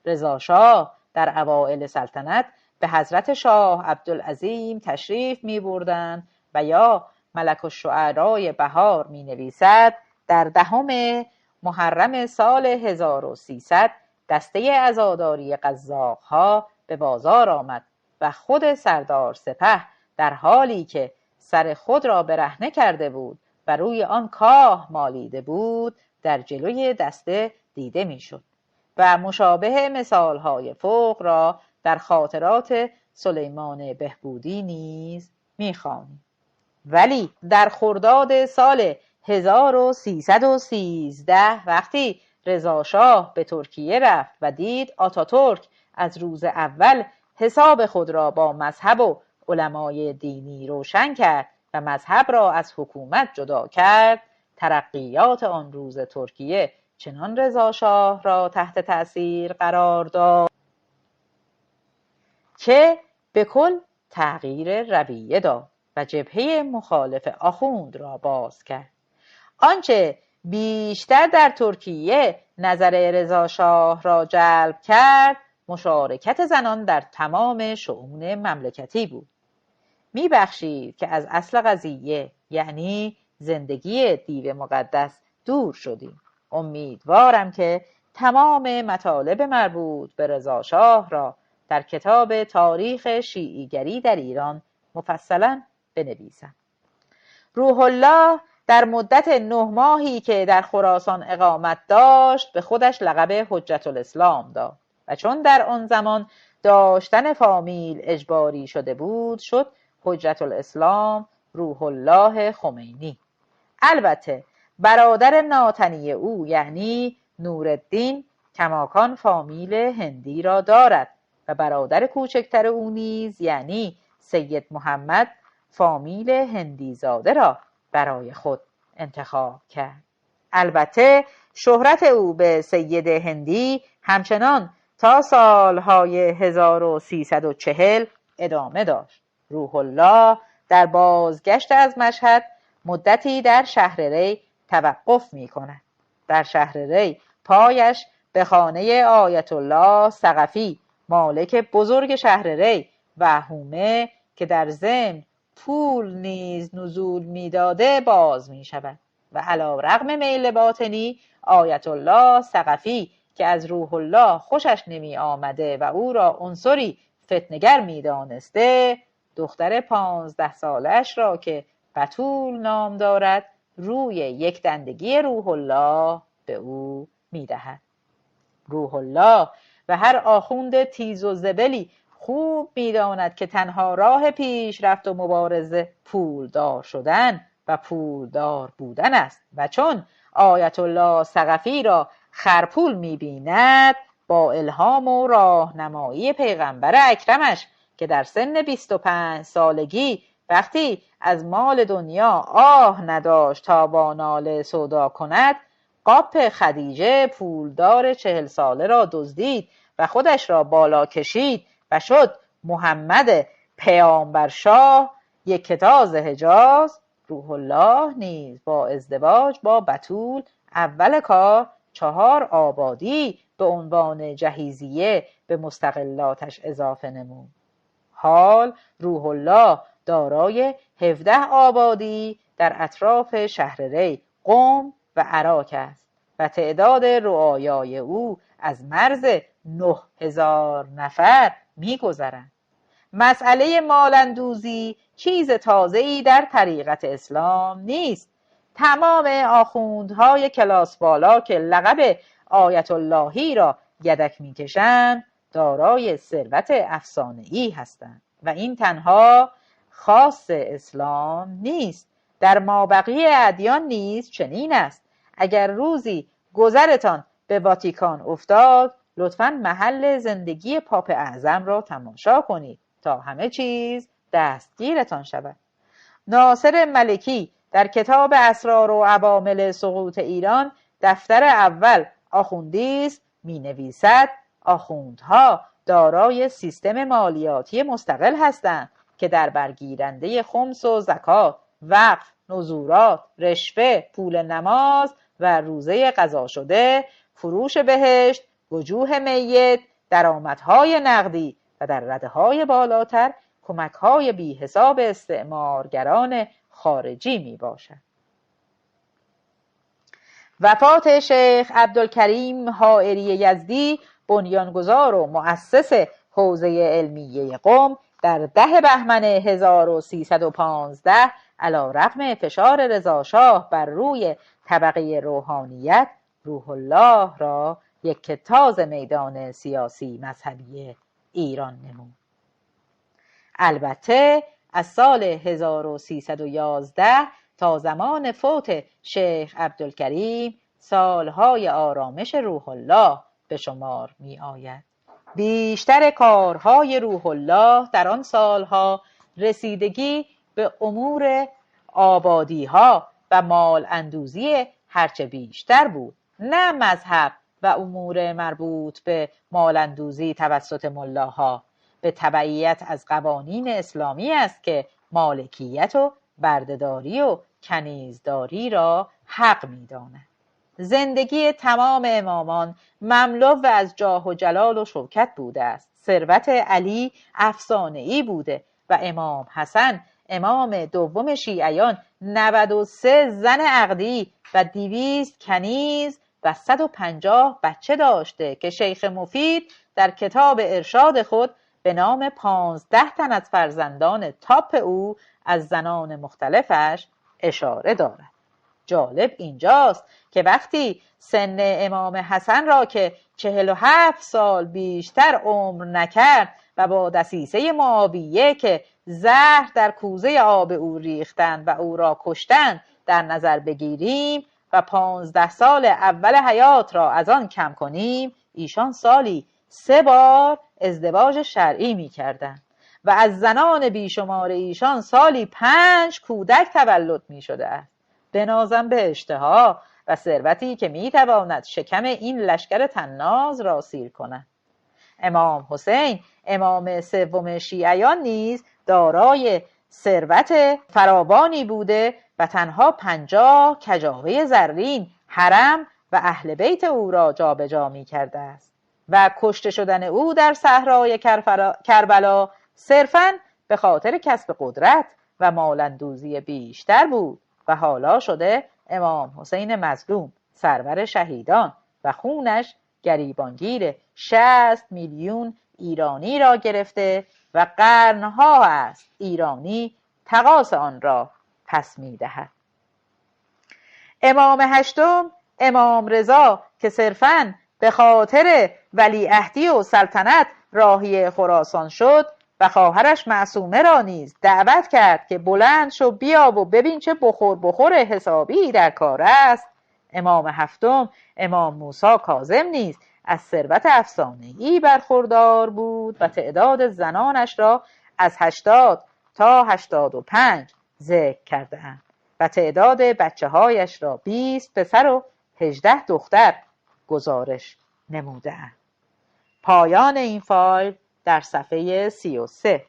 رضا شاه در اوائل سلطنت به حضرت شاه عبدالعظیم تشریف می‌بردند و یا ملک الشعرای بهار می‌نویسد در 10 محرم سال 1300 دسته عزاداری قزاق‌ها به بازار آمد و خود سردار سپه در حالی که سر خود را برهنه کرده بود و روی آن کاه مالیده بود در جلوی دسته دیده میشد و مشابه مثالهای فوق را در خاطرات سلیمان بهبودی نیز میخوانیم. ولی در خرداد سال 1313 وقتی رضا شاه به ترکیه رفت و دید آتاتورک از روز اول حساب خود را با مذهب و علمای دینی روشن کرد و مذهب را از حکومت جدا کرد، ترقیات آن روز ترکیه چنان رضا شاه را تحت تأثیر قرار داد که به کل تغییر رویه داد و جبهه مخالف آخوند را باز کرد. آنچه بیشتر در ترکیه نظر رضا شاه را جلب کرد مشارکت زنان در تمام شؤون مملکتی بود. میبخشید که از اصل قضیه یعنی زندگی دیو مقدس دور شدیم. امیدوارم که تمام مطالب مربوط به رضا شاه را در کتاب تاریخ شیعیگری در ایران مفصلا بنویسم. روح الله در مدت 9 ماهی که در خراسان اقامت داشت به خودش لقب حجت الاسلام داد و چون در آن زمان داشتن فامیل اجباری شده بود شد حجت الاسلام روح الله خمینی. البته برادر ناتنی او یعنی نورالدین کماکان فامیل هندی را دارد و برادر کوچکتر او نیز یعنی سید محمد فامیل هندی زاده را برای خود انتخاب کرد. البته شهرت او به سید هندی همچنان تا سالهای 1340 ادامه داشت. روح الله در بازگشت از مشهد مدتی در شهر ری توقف می کند. در شهر ری پایش به خانه آیت الله ثقفی مالک بزرگ شهر ری و حومه که در ضمن پول نیز نزول میداده باز می شود و علیرغم میل باطنی آیت الله ثقفی که از روح الله خوشش نمی آمده و او را عنصری فتنه‌گر می دانسته دختر 15 سالش را که بتول نام دارد روی یک دندگی روح الله به او می دهد. روح الله و هر آخوند تیز و زبلی خوب می داند که تنها راه پیشرفت و مبارزه پولدار شدن و پولدار بودن است و چون آیت الله ثقفی را خرپول می بیند با الهام و راهنمایی پیغمبر اکرمش که در سن 25 سالگی وقتی از مال دنیا آه نداشت تا با ناله سودا کند قاپ خدیجه پولدار 40 ساله را دزدید و خودش را بالا کشید و شد محمد پیامبر شاه یکتاز حجاز. روح الله نیز با ازدواج با بتول اول کار 4 آبادی به عنوان جهیزیه به مستغلاتش اضافه نمود. حال روح الله دارای 17 آبادی در اطراف شهر ری، قم و عراق است و تعداد رعایای او از مرز 9000 نفر می‌گذرد. مسئله مالندوزی چیز تازه‌ای در طریقت اسلام نیست. تمام آخوندهای کلاس بالا که لقب آیت اللهی را یدک می‌کشند دارای ثروت افسانه‌ای هستند و این تنها خاص اسلام نیست، در مابقی ادیان نیز چنین است. اگر روزی گذرتان به واتیکان افتاد لطفاً محل زندگی پاپ اعظم را تماشا کنید تا همه چیز دستگیرتان شود. ناصر ملکی در کتاب اسرار و عوامل سقوط ایران دفتر اول آخوندی است می نویسد آخوندها دارای سیستم مالیاتی مستقل هستند که در برگیرنده خمس و زکات، وقف، نذورات، رشوه، پول نماز و روزه قضا شده، فروش بهشت، وجوه میت، درآمدهای نقدی و در رده‌های بالاتر کمک‌های بی حساب استعمارگران خارجی می باشد. وفات شیخ عبدالکریم حائری یزدی بنیانگذار و مؤسس حوزه علمیه قم در 10 بهمن 1315 علیرغم فشار رضا شاه بر روی طبقه روحانیت روح الله را یکتاز میدان سیاسی مذهبی ایران نمود. البته از سال 1311 تا زمان فوت شیخ عبدالکریم سالهای آرامش روح الله به شمار می آید. بیشتر کارهای روح الله در آن سالها رسیدگی به امور آبادیها و مال اندوزی هرچه بیشتر بود، نه مذهب و امور مربوط به مال اندوزی توسط ملاها. به تبعیت از قوانین اسلامی است که مالکیت و بردهداری و کنیزداری را حق می داند. زندگی تمام امامان مملو از جاه و جلال و شوکت بوده است. ثروت علی افسانه‌ای بوده و امام حسن امام دوم شیعیان 93 زن عقدی و 200 کنیز و 150 بچه داشته که شیخ مفید در کتاب ارشاد خود به نام 15 تن از فرزندان تاپ او از زنان مختلفش اشاره دارد. جالب اینجاست که وقتی سن امام حسن را که 47 سال بیشتر عمر نکرد و با دسیسه معاویه که زهر در کوزه آب او ریختند و او را کشتند در نظر بگیریم و 15 سال اول حیات را از آن کم کنیم، ایشان سالی 3 بار ازدواج شرعی می کردند و از زنان بیشمار ایشان سالی 5 کودک تولد می شده است. بنازم به اشتها و ثروتی که می تواند شکم این لشکر طناز را سیر کند. امام حسین امام سوم شیعیان نیز دارای ثروت فراوانی بوده و تنها 50 کجاوه زرین حرم و اهل بیت او را جابجا می کرده است و کشته شدن او در صحرای کربلا صرفاً به خاطر کسب قدرت و مالندوزی بیشتر بود و حالا شده امام حسین مظلوم سرور شهیدان و خونش گریبانگیر 60 میلیون ایرانی را گرفته و قرنها است ایرانی تقاص آن را پس می‌دهد. امام هشتم امام رضا که صرفاً به خاطر ولیعهدی و سلطنت راهی خراسان شد و خواهرش معصومه را نیز دعوت کرد که بلند شو بیا و ببین چه بخور حسابی در کار است. امام هفتم امام موسی کاظم نیز از ثروت افسانه‌ای برخوردار بود و تعداد زنانش را از 80 تا 85 ذکر کرده‌اند و تعداد بچه‌هایش را 20 پسر و 18 دختر گزارش نموده‌اند. پایان این فایل در صفحه 33.